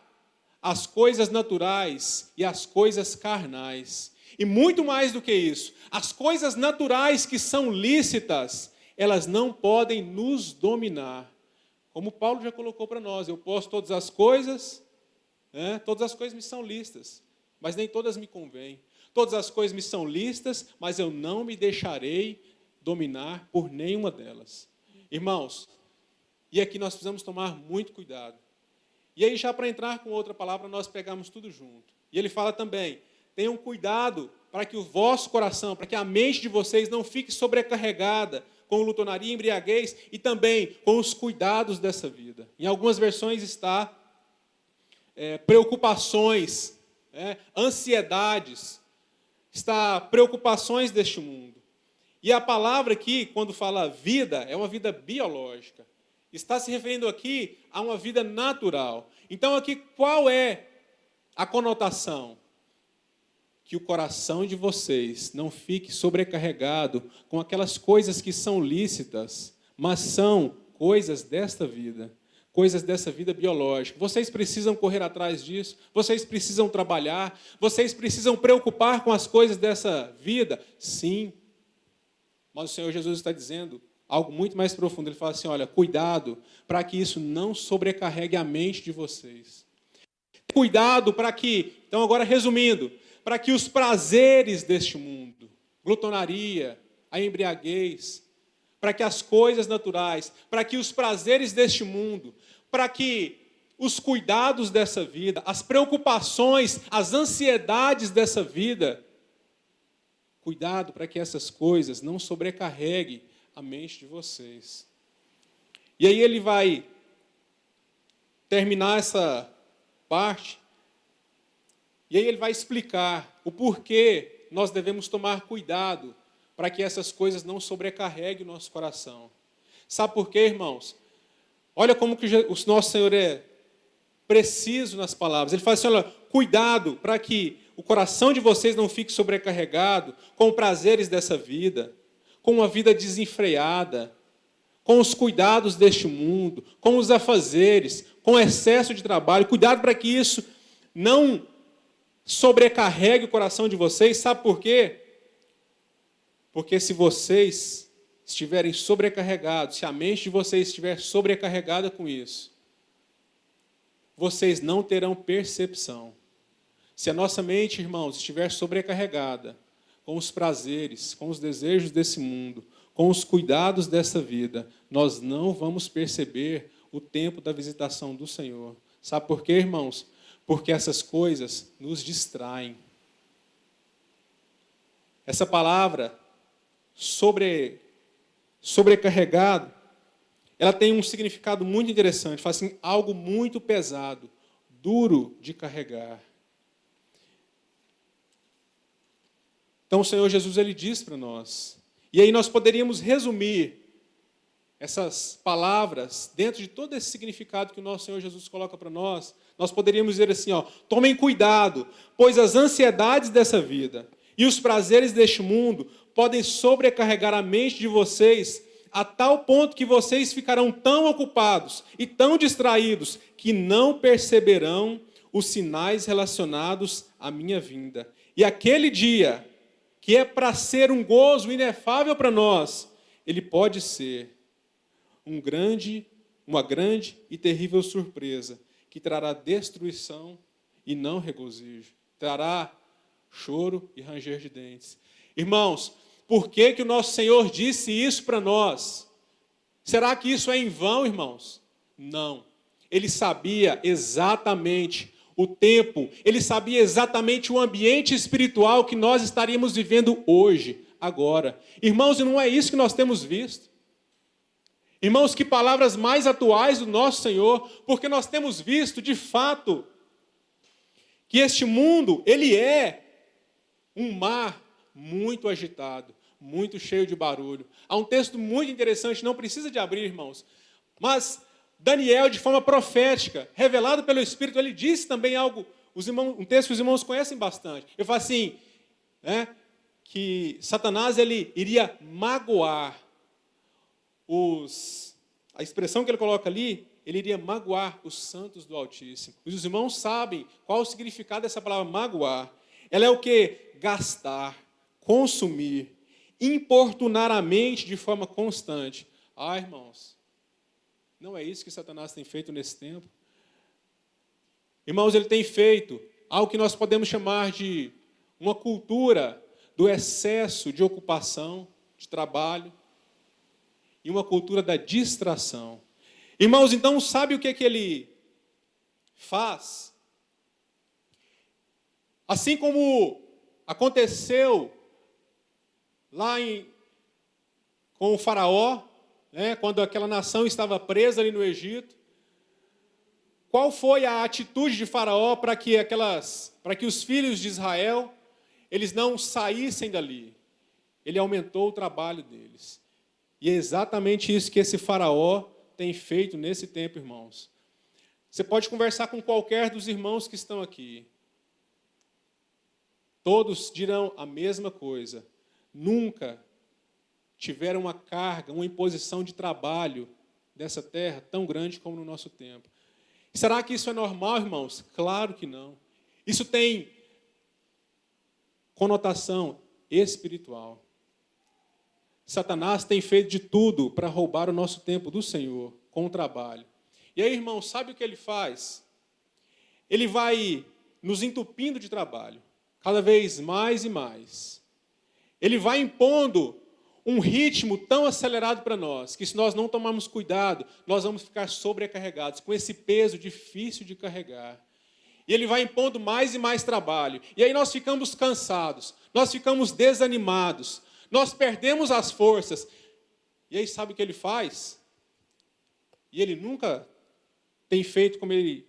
[SPEAKER 1] às coisas naturais e às coisas carnais. E muito mais do que isso, as coisas naturais que são lícitas, elas não podem nos dominar. Como Paulo já colocou para nós, eu posso todas as coisas me são lícitas, mas nem todas me convêm. Todas as coisas me são lícitas, mas eu não me deixarei dominar por nenhuma delas. Irmãos, e aqui nós precisamos tomar muito cuidado. E aí, já para entrar com outra palavra, nós pegamos tudo junto. E ele fala também, tenham cuidado para que o vosso coração, para que a mente de vocês não fique sobrecarregada com glutonaria e embriaguez e também com os cuidados dessa vida. Em algumas versões está preocupações, ansiedades, está preocupações deste mundo. E a palavra aqui, quando fala vida, é uma vida biológica. Está se referindo aqui a uma vida natural. Então aqui qual é a conotação? Que o coração de vocês não fique sobrecarregado com aquelas coisas que são lícitas, mas são coisas desta vida biológica. Vocês precisam correr atrás disso, vocês precisam trabalhar, vocês precisam preocupar com as coisas dessa vida? Sim. Mas o Senhor Jesus está dizendo algo muito mais profundo. Ele fala assim, olha, cuidado para que isso não sobrecarregue a mente de vocês. Cuidado para que, então agora resumindo, para que os prazeres deste mundo, glutonaria, a embriaguez, para que as coisas naturais, para que os prazeres deste mundo, para que os cuidados dessa vida, as preocupações, as ansiedades dessa vida, cuidado para que essas coisas não sobrecarreguem a mente de vocês. E aí ele vai terminar essa parte, e aí ele vai explicar o porquê nós devemos tomar cuidado para que essas coisas não sobrecarreguem o nosso coração. Sabe por quê, irmãos? Olha como que o nosso Senhor é preciso nas palavras. Ele fala assim, olha, cuidado para que o coração de vocês não fique sobrecarregado com prazeres dessa vida, com uma vida desenfreada, com os cuidados deste mundo, com os afazeres, com excesso de trabalho. Cuidado para que isso não sobrecarregue o coração de vocês. Sabe por quê? Porque se vocês estiverem sobrecarregados, se a mente de vocês estiver sobrecarregada com isso, vocês não terão percepção. Se a nossa mente, irmãos, estiver sobrecarregada com os prazeres, com os desejos desse mundo, com os cuidados dessa vida, nós não vamos perceber o tempo da visitação do Senhor. Sabe por quê, irmãos? Porque essas coisas nos distraem. Essa palavra, sobrecarregado, ela tem um significado muito interessante. Fala assim, algo muito pesado, duro de carregar. Então o Senhor Jesus ele diz para nós. E aí nós poderíamos resumir essas palavras dentro de todo esse significado que o nosso Senhor Jesus coloca para nós. Nós poderíamos dizer assim, tomem cuidado, pois as ansiedades dessa vida e os prazeres deste mundo podem sobrecarregar a mente de vocês a tal ponto que vocês ficarão tão ocupados e tão distraídos que não perceberão os sinais relacionados à minha vinda. E aquele dia, que é para ser um gozo inefável para nós, ele pode ser uma grande e terrível surpresa, que trará destruição e não regozijo. Trará choro e ranger de dentes. Irmãos, por que o nosso Senhor disse isso para nós? Será que isso é em vão, irmãos? Não. Ele sabia exatamente o tempo, ele sabia exatamente o ambiente espiritual que nós estaríamos vivendo hoje, agora. Irmãos, e não é isso que nós temos visto. Irmãos, que palavras mais atuais do nosso Senhor, porque nós temos visto, de fato, que este mundo, ele é um mar muito agitado, muito cheio de barulho. Há um texto muito interessante, não precisa de abrir, irmãos, mas Daniel, de forma profética, revelado pelo Espírito, ele disse também algo, um texto que os irmãos conhecem bastante. Ele fala assim, que Satanás ele iria magoar a expressão que ele coloca ali, ele iria magoar os santos do Altíssimo. Os irmãos sabem qual o significado dessa palavra magoar. Ela é o que? Gastar, consumir, importunar a mente de forma constante. Irmãos, não é isso que Satanás tem feito nesse tempo? Irmãos, ele tem feito algo que nós podemos chamar de uma cultura do excesso de ocupação, de trabalho, e uma cultura da distração. Irmãos, então, sabe o que ele faz? Assim como aconteceu lá com o faraó, quando aquela nação estava presa ali no Egito, qual foi a atitude de faraó para que os filhos de Israel eles não saíssem dali? Ele aumentou o trabalho deles. E é exatamente isso que esse faraó tem feito nesse tempo, irmãos. Você pode conversar com qualquer dos irmãos que estão aqui. Todos dirão a mesma coisa. Nunca tiveram uma carga, uma imposição de trabalho dessa terra tão grande como no nosso tempo. Será que isso é normal, irmãos? Claro que não. Isso tem conotação espiritual. Satanás tem feito de tudo para roubar o nosso tempo do Senhor com o trabalho. E aí, irmão, sabe o que ele faz? Ele vai nos entupindo de trabalho, cada vez mais e mais. Ele vai impondo um ritmo tão acelerado para nós, que se nós não tomarmos cuidado, nós vamos ficar sobrecarregados, com esse peso difícil de carregar. E ele vai impondo mais e mais trabalho. E aí nós ficamos cansados, nós ficamos desanimados, nós perdemos as forças. E aí sabe o que ele faz? E ele nunca tem feito como ele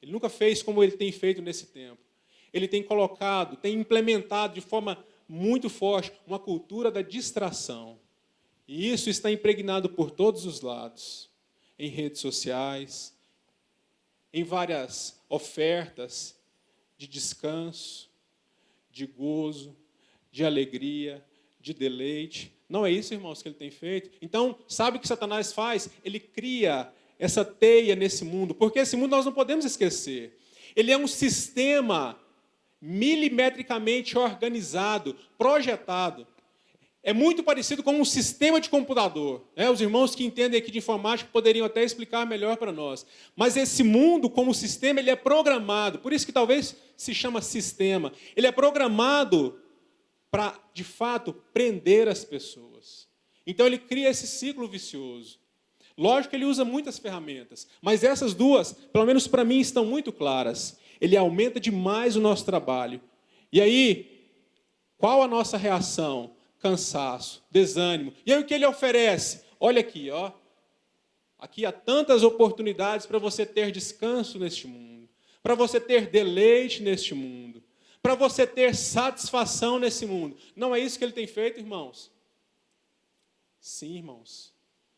[SPEAKER 1] nunca fez como ele tem feito nesse tempo. Ele tem colocado, tem implementado de forma muito forte uma cultura da distração. E isso está impregnado por todos os lados, em redes sociais, em várias ofertas de descanso, de gozo, de alegria, de deleite. Não é isso, irmãos, que ele tem feito? Então, sabe o que Satanás faz? Ele cria essa teia nesse mundo, porque esse mundo nós não podemos esquecer. Ele é um sistema milimetricamente organizado, projetado. É muito parecido com um sistema de computador. Os irmãos que entendem aqui de informática poderiam até explicar melhor para nós. Mas esse mundo, como sistema, ele é programado. Por isso que talvez se chama sistema. Ele é programado para, de fato, prender as pessoas. Então, ele cria esse ciclo vicioso. Lógico que ele usa muitas ferramentas, mas essas duas, pelo menos para mim, estão muito claras. Ele aumenta demais o nosso trabalho. E aí, qual a nossa reação? Cansaço, desânimo. E aí o que ele oferece? Olha aqui, ó. Aqui há tantas oportunidades para você ter descanso neste mundo, para você ter deleite neste mundo, para você ter satisfação nesse mundo. Não é isso que ele tem feito, irmãos? Sim, irmãos.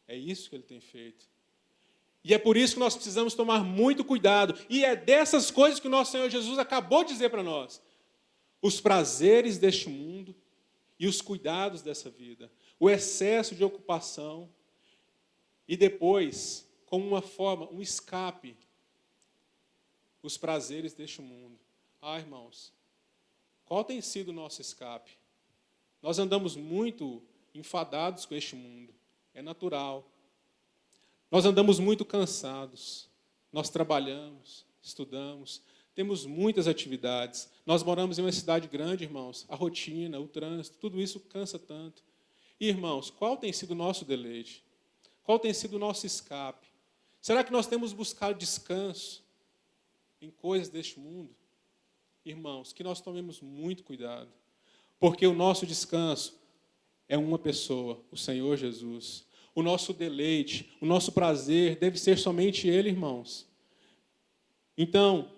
[SPEAKER 1] É isso que ele tem feito. E é por isso que nós precisamos tomar muito cuidado. E é dessas coisas que o nosso Senhor Jesus acabou de dizer para nós. Os prazeres deste mundo e os cuidados dessa vida. O excesso de ocupação. E depois, como uma forma, um escape, os prazeres deste mundo. Irmãos, Qual tem sido o nosso escape? Nós andamos muito enfadados com este mundo. É natural. Nós andamos muito cansados. Nós trabalhamos, estudamos, temos muitas atividades. Nós moramos em uma cidade grande, irmãos. A rotina, o trânsito, tudo isso cansa tanto. E, irmãos, qual tem sido o nosso deleite? Qual tem sido o nosso escape? Será que nós temos buscado descanso em coisas deste mundo? Irmãos, que nós tomemos muito cuidado, porque o nosso descanso é uma pessoa, o Senhor Jesus. O nosso deleite, o nosso prazer deve ser somente Ele, irmãos. Então,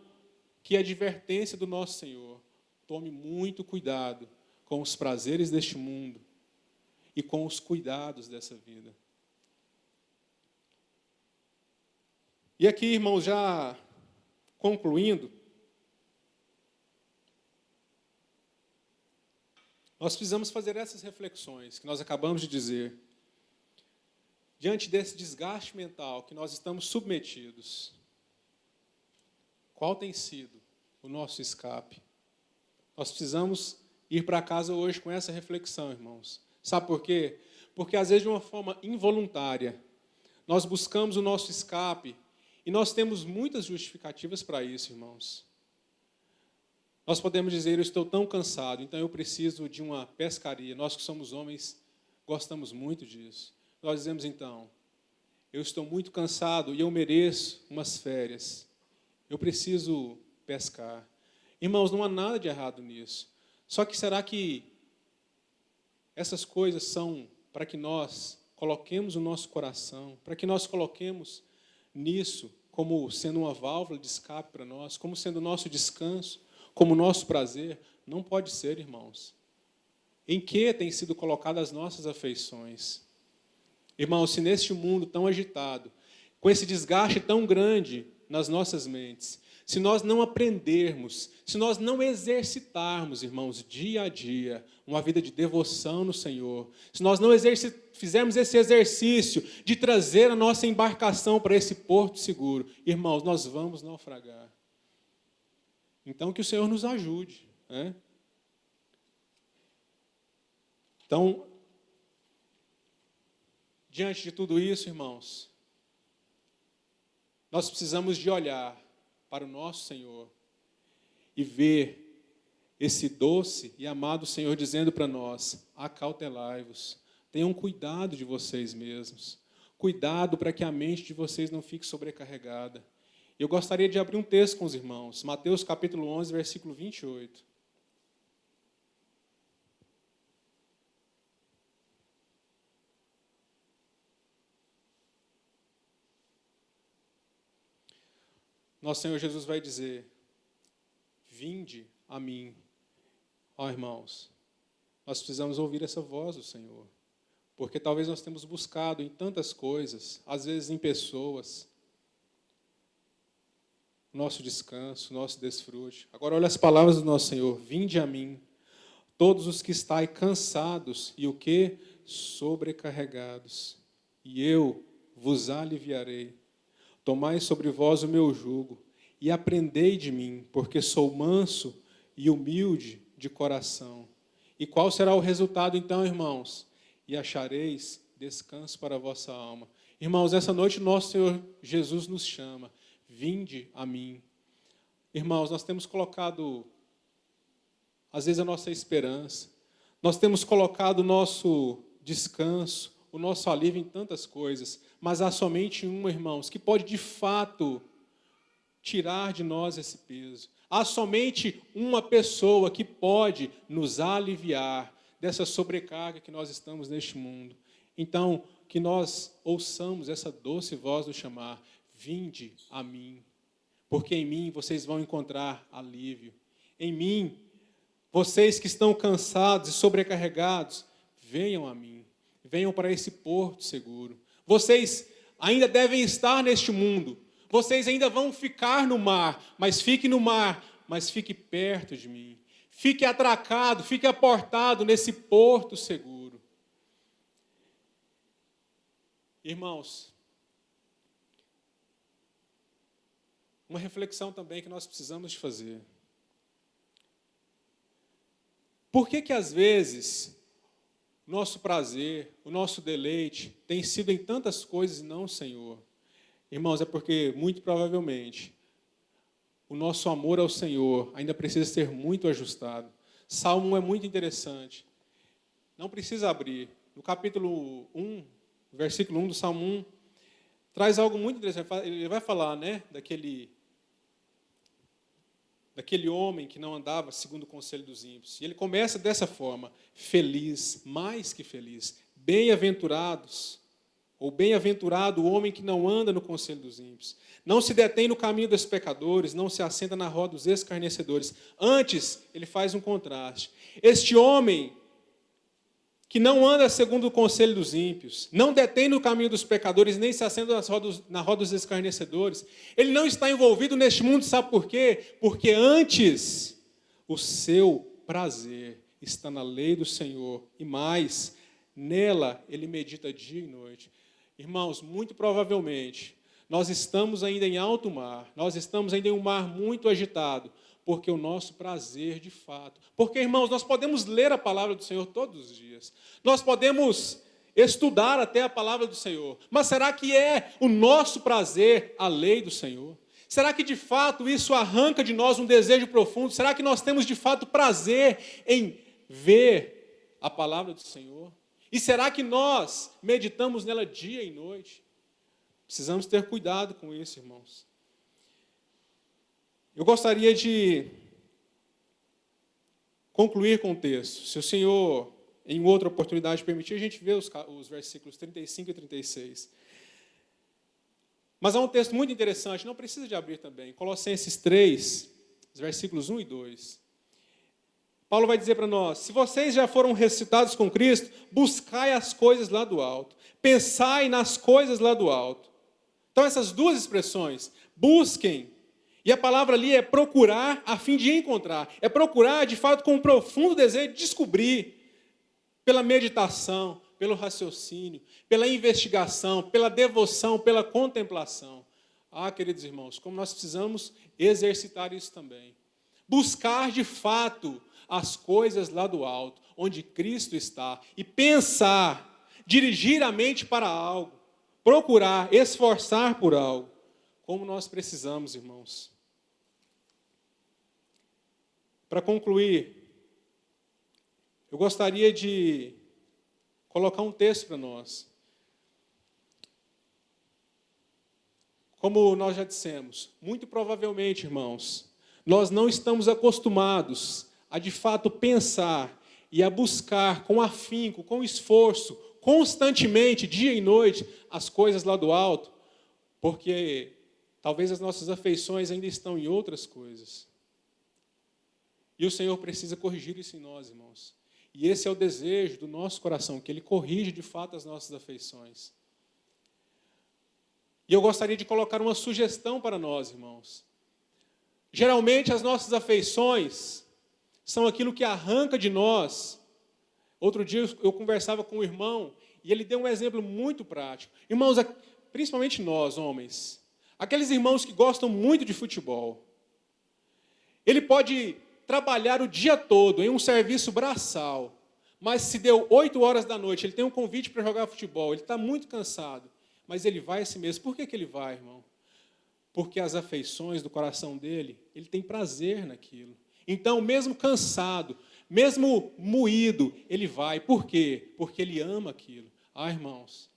[SPEAKER 1] que a advertência do nosso Senhor, tome muito cuidado com os prazeres deste mundo e com os cuidados dessa vida. E aqui, irmãos, já concluindo, nós precisamos fazer essas reflexões que nós acabamos de dizer. Diante desse desgaste mental que nós estamos submetidos, qual tem sido o nosso escape? Nós precisamos ir para casa hoje com essa reflexão, irmãos. Sabe por quê? Porque, às vezes, de uma forma involuntária, nós buscamos o nosso escape e nós temos muitas justificativas para isso, irmãos. Nós podemos dizer, eu estou tão cansado, então eu preciso de uma pescaria. Nós que somos homens, gostamos muito disso. Nós dizemos, então, eu estou muito cansado e eu mereço umas férias. Eu preciso pescar. Irmãos, não há nada de errado nisso. Só que será que essas coisas são para que nós coloquemos o nosso coração, para que nós coloquemos nisso como sendo uma válvula de escape para nós, como sendo o nosso descanso, como nosso prazer? Não pode ser, irmãos. Em que têm sido colocadas as nossas afeições? Irmãos, se neste mundo tão agitado, com esse desgaste tão grande nas nossas mentes, se nós não aprendermos, se nós não exercitarmos, irmãos, dia a dia, uma vida de devoção no Senhor, se nós não fizermos esse exercício de trazer a nossa embarcação para esse porto seguro, irmãos, nós vamos naufragar. Então, que o Senhor nos ajude, né? Então, diante de tudo isso, irmãos, nós precisamos de olhar para o nosso Senhor e ver esse doce e amado Senhor dizendo para nós, acautelai-vos, tenham cuidado de vocês mesmos, cuidado para que a mente de vocês não fique sobrecarregada. Eu gostaria de abrir um texto com os irmãos, Mateus capítulo 11, versículo 28. Nosso Senhor Jesus vai dizer, vinde a mim. Ó irmãos, nós precisamos ouvir essa voz do Senhor, porque talvez nós temos buscado em tantas coisas, às vezes em pessoas, nosso descanso, nosso desfrute. Agora olha as palavras do nosso Senhor, vinde a mim, todos os que estáis cansados e o que? Sobrecarregados, e eu vos aliviarei. Tomai sobre vós o meu jugo e aprendei de mim, porque sou manso e humilde de coração. E qual será o resultado então, irmãos? E achareis descanso para a vossa alma. Irmãos, essa noite nosso Senhor Jesus nos chama, vinde a mim. Irmãos, nós temos colocado, às vezes, a nossa esperança, nós temos colocado o nosso descanso, o nosso alívio em tantas coisas, mas há somente uma, irmãos, que pode de fato tirar de nós esse peso. Há somente uma pessoa que pode nos aliviar dessa sobrecarga que nós estamos neste mundo. Então, que nós ouçamos essa doce voz do chamar, vinde a mim, porque em mim vocês vão encontrar alívio. Em mim, vocês que estão cansados e sobrecarregados, venham a mim. Venham para esse porto seguro. Vocês ainda devem estar neste mundo. Vocês ainda vão ficar no mar. Mas fique no mar, mas fique perto de mim. Fique atracado, fique aportado nesse porto seguro. Irmãos, uma reflexão também que nós precisamos de fazer. Por que que às vezes nosso prazer, o nosso deleite tem sido em tantas coisas e não, Senhor? Irmãos, é porque, muito provavelmente, o nosso amor ao Senhor ainda precisa ser muito ajustado. Salmo 1 é muito interessante. Não precisa abrir. No capítulo 1, versículo 1 do Salmo 1, traz algo muito interessante. Ele vai falar, né, daquele homem que não andava segundo o conselho dos ímpios. E ele começa dessa forma: feliz, mais que feliz, bem-aventurados, ou bem-aventurado o homem que não anda no conselho dos ímpios, não se detém no caminho dos pecadores, não se assenta na roda dos escarnecedores. Antes, ele faz um contraste. Este homem que não anda segundo o conselho dos ímpios, não detém no caminho dos pecadores, nem se assenta na roda dos escarnecedores, ele não está envolvido neste mundo, sabe por quê? Porque antes o seu prazer está na lei do Senhor, e mais, nela ele medita dia e noite. Irmãos, muito provavelmente, nós estamos ainda em alto mar, nós estamos ainda em um mar muito agitado, porque o nosso prazer, de fato... Porque, irmãos, nós podemos ler a palavra do Senhor todos os dias. Nós podemos estudar até a palavra do Senhor. Mas será que é o nosso prazer a lei do Senhor? Será que, de fato, isso arranca de nós um desejo profundo? Será que nós temos, de fato, prazer em ver a palavra do Senhor? E será que nós meditamos nela dia e noite? Precisamos ter cuidado com isso, irmãos. Eu gostaria de concluir com o texto. Se o Senhor, em outra oportunidade, permitir, a gente vê os versículos 35 e 36. Mas há um texto muito interessante, não precisa de abrir também. Colossenses 3, os versículos 1 e 2. Paulo vai dizer para nós: se vocês já foram ressuscitados com Cristo, buscai as coisas lá do alto. Pensai nas coisas lá do alto. Então, essas duas expressões, busquem, e a palavra ali é procurar a fim de encontrar. É procurar, de fato, com um profundo desejo de descobrir, pela meditação, pelo raciocínio, pela investigação, pela devoção, pela contemplação. Ah, queridos irmãos, como nós precisamos exercitar isso também. Buscar, de fato, as coisas lá do alto, onde Cristo está, e pensar, dirigir a mente para algo, procurar, esforçar por algo. Como nós precisamos, irmãos. Para concluir, eu gostaria de colocar um texto para nós. Como nós já dissemos, muito provavelmente, irmãos, nós não estamos acostumados a, de fato, pensar e a buscar com afinco, com esforço, constantemente, dia e noite, as coisas lá do alto, porque talvez as nossas afeições ainda estão em outras coisas. E o Senhor precisa corrigir isso em nós, irmãos. E esse é o desejo do nosso coração, que Ele corrija de fato as nossas afeições. E eu gostaria de colocar uma sugestão para nós, irmãos. Geralmente as nossas afeições são aquilo que arranca de nós. Outro dia eu conversava com um irmão e ele deu um exemplo muito prático. Irmãos, principalmente nós, homens, aqueles irmãos que gostam muito de futebol. Ele pode trabalhar o dia todo em um serviço braçal, mas se deu 8 horas da noite, ele tem um convite para jogar futebol, ele está muito cansado, mas ele vai assim mesmo. Por que ele vai, irmão? Porque as afeições do coração dele, ele tem prazer naquilo. Então, mesmo cansado, mesmo moído, ele vai. Por quê? Porque ele ama aquilo. Ah, irmãos,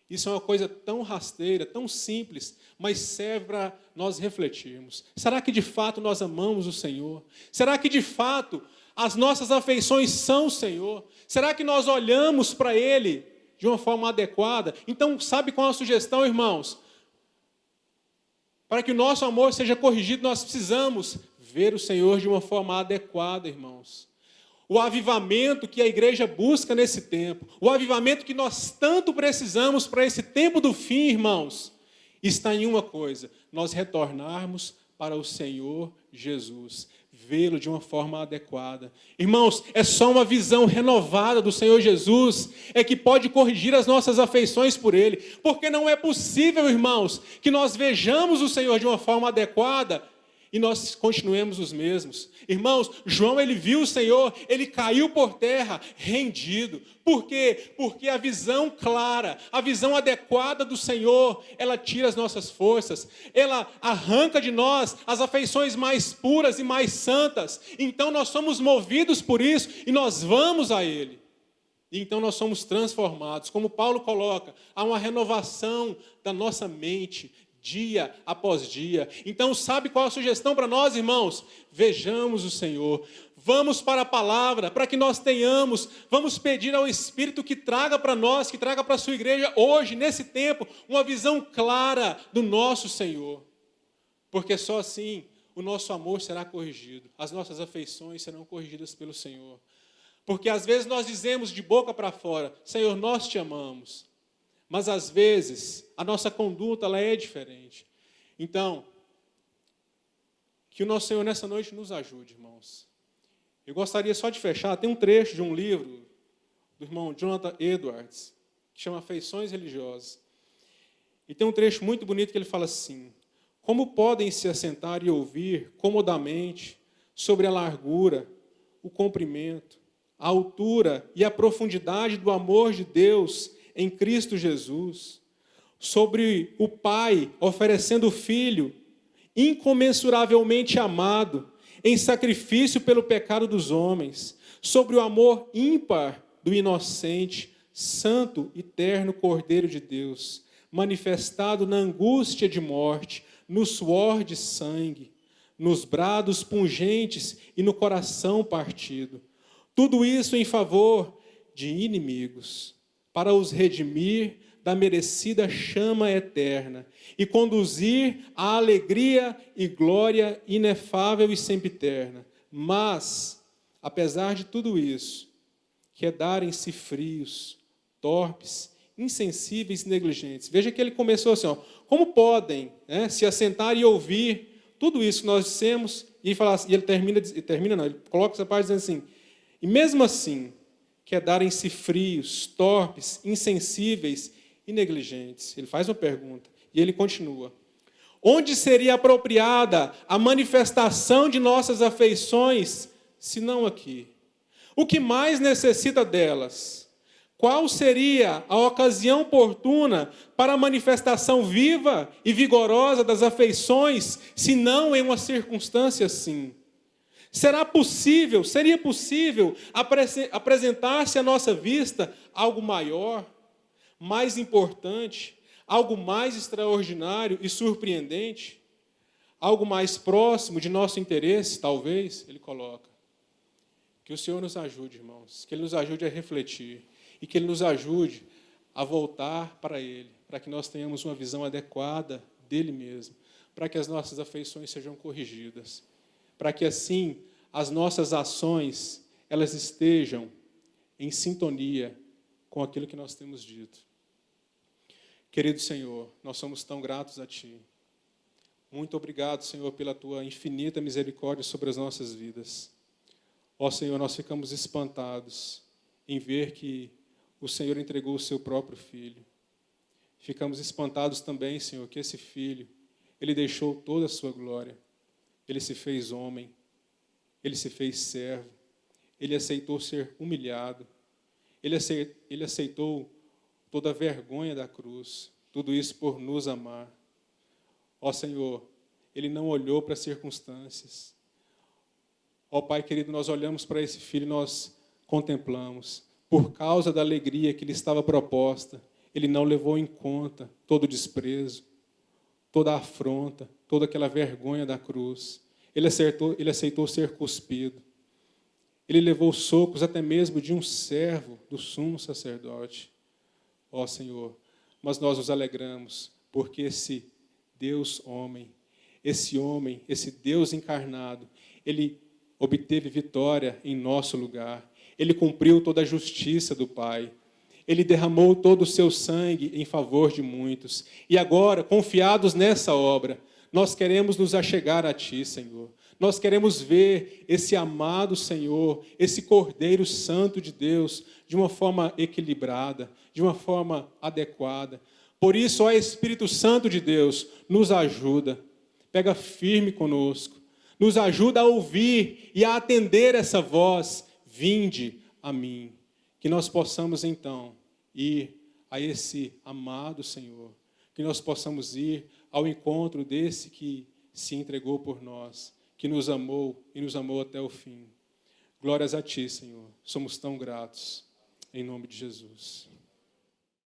[SPEAKER 1] isso é uma coisa tão rasteira, tão simples, mas serve para nós refletirmos. Será que de fato nós amamos o Senhor? Será que de fato as nossas afeições são o Senhor? Será que nós olhamos para Ele de uma forma adequada? Então, sabe qual é a sugestão, irmãos? Para que o nosso amor seja corrigido, nós precisamos ver o Senhor de uma forma adequada, irmãos. O avivamento que a igreja busca nesse tempo, o avivamento que nós tanto precisamos para esse tempo do fim, irmãos, está em uma coisa: nós retornarmos para o Senhor Jesus, vê-lo de uma forma adequada. Irmãos, é só uma visão renovada do Senhor Jesus é que pode corrigir as nossas afeições por Ele, porque não é possível, irmãos, que nós vejamos o Senhor de uma forma adequada e nós continuemos os mesmos. Irmãos, João, ele viu o Senhor, ele caiu por terra, rendido. Por quê? Porque a visão clara, a visão adequada do Senhor, ela tira as nossas forças, ela arranca de nós as afeições mais puras e mais santas. Então nós somos movidos por isso e nós vamos a Ele. E então nós somos transformados. Como Paulo coloca, há uma renovação da nossa mente, dia após dia. Então, sabe qual a sugestão para nós, irmãos? Vejamos o Senhor. Vamos para a palavra, para que nós tenhamos. Vamos pedir ao Espírito que traga para nós, que traga para a sua igreja hoje, nesse tempo, uma visão clara do nosso Senhor. Porque só assim o nosso amor será corrigido. As nossas afeições serão corrigidas pelo Senhor. Porque às vezes nós dizemos de boca para fora, Senhor, nós te amamos. Mas às vezes a nossa conduta ela é diferente. Então, que o nosso Senhor nessa noite nos ajude, irmãos. Eu gostaria só de fechar, tem um trecho de um livro do irmão Jonathan Edwards, que chama Afeições Religiosas. E tem um trecho muito bonito que ele fala assim: como podem se assentar e ouvir comodamente sobre a largura, o comprimento, a altura e a profundidade do amor de Deus em Cristo Jesus, sobre o Pai oferecendo o Filho, incomensuravelmente amado, em sacrifício pelo pecado dos homens, sobre o amor ímpar do inocente, santo e terno Cordeiro de Deus, manifestado na angústia de morte, no suor de sangue, nos brados pungentes e no coração partido. Tudo isso em favor de inimigos, para os redimir da merecida chama eterna e conduzir à alegria e glória inefável e sempiterna. Mas, apesar de tudo isso, quedarem-se frios, torpes, insensíveis e negligentes. Veja que ele começou assim, como podem se assentar e ouvir tudo isso que nós dissemos, e ele ele coloca essa parte dizendo assim, e mesmo assim, quedarem-se frios, torpes, insensíveis e negligentes. Ele faz uma pergunta e ele continua. Onde seria apropriada a manifestação de nossas afeições, se não aqui? O que mais necessita delas? Qual seria a ocasião oportuna para a manifestação viva e vigorosa das afeições, se não em uma circunstância assim? Seria possível apresentar-se à nossa vista algo maior, mais importante, algo mais extraordinário e surpreendente? Algo mais próximo de nosso interesse, talvez, ele coloca. Que o Senhor nos ajude, irmãos, que Ele nos ajude a refletir e que Ele nos ajude a voltar para Ele, para que nós tenhamos uma visão adequada dEle mesmo, para que as nossas afeições sejam corrigidas, para que assim as nossas ações elas estejam em sintonia com aquilo que nós temos dito. Querido Senhor, nós somos tão gratos a Ti. Muito obrigado, Senhor, pela Tua infinita misericórdia sobre as nossas vidas. Ó Senhor, nós ficamos espantados em ver que o Senhor entregou o Seu próprio Filho. Ficamos espantados também, Senhor, que esse Filho, Ele deixou toda a Sua glória. Ele se fez homem, Ele se fez servo, Ele aceitou ser humilhado, Ele aceitou toda a vergonha da cruz, tudo isso por nos amar. Ó Senhor, Ele não olhou para as circunstâncias. Ó Pai querido, nós olhamos para esse Filho e nós contemplamos. Por causa da alegria que lhe estava proposta, Ele não levou em conta todo o desprezo, toda a afronta, toda aquela vergonha da cruz. Ele aceitou ser cuspido. Ele levou socos até mesmo de um servo do sumo sacerdote. Ó Senhor, mas nós nos alegramos, porque esse Deus homem, esse Deus encarnado, Ele obteve vitória em nosso lugar. Ele cumpriu toda a justiça do Pai. Ele derramou todo o seu sangue em favor de muitos. E agora, confiados nessa obra, nós queremos nos achegar a Ti, Senhor. Nós queremos ver esse amado Senhor, esse Cordeiro Santo de Deus, de uma forma equilibrada, de uma forma adequada. Por isso, ó Espírito Santo de Deus, nos ajuda. Pega firme conosco. Nos ajuda a ouvir e a atender essa voz, vinde a mim. Que nós possamos então ir a esse amado Senhor, que nós possamos ir ao encontro desse que se entregou por nós, que nos amou e nos amou até o fim. Glórias a Ti, Senhor. Somos tão gratos. Em nome de Jesus.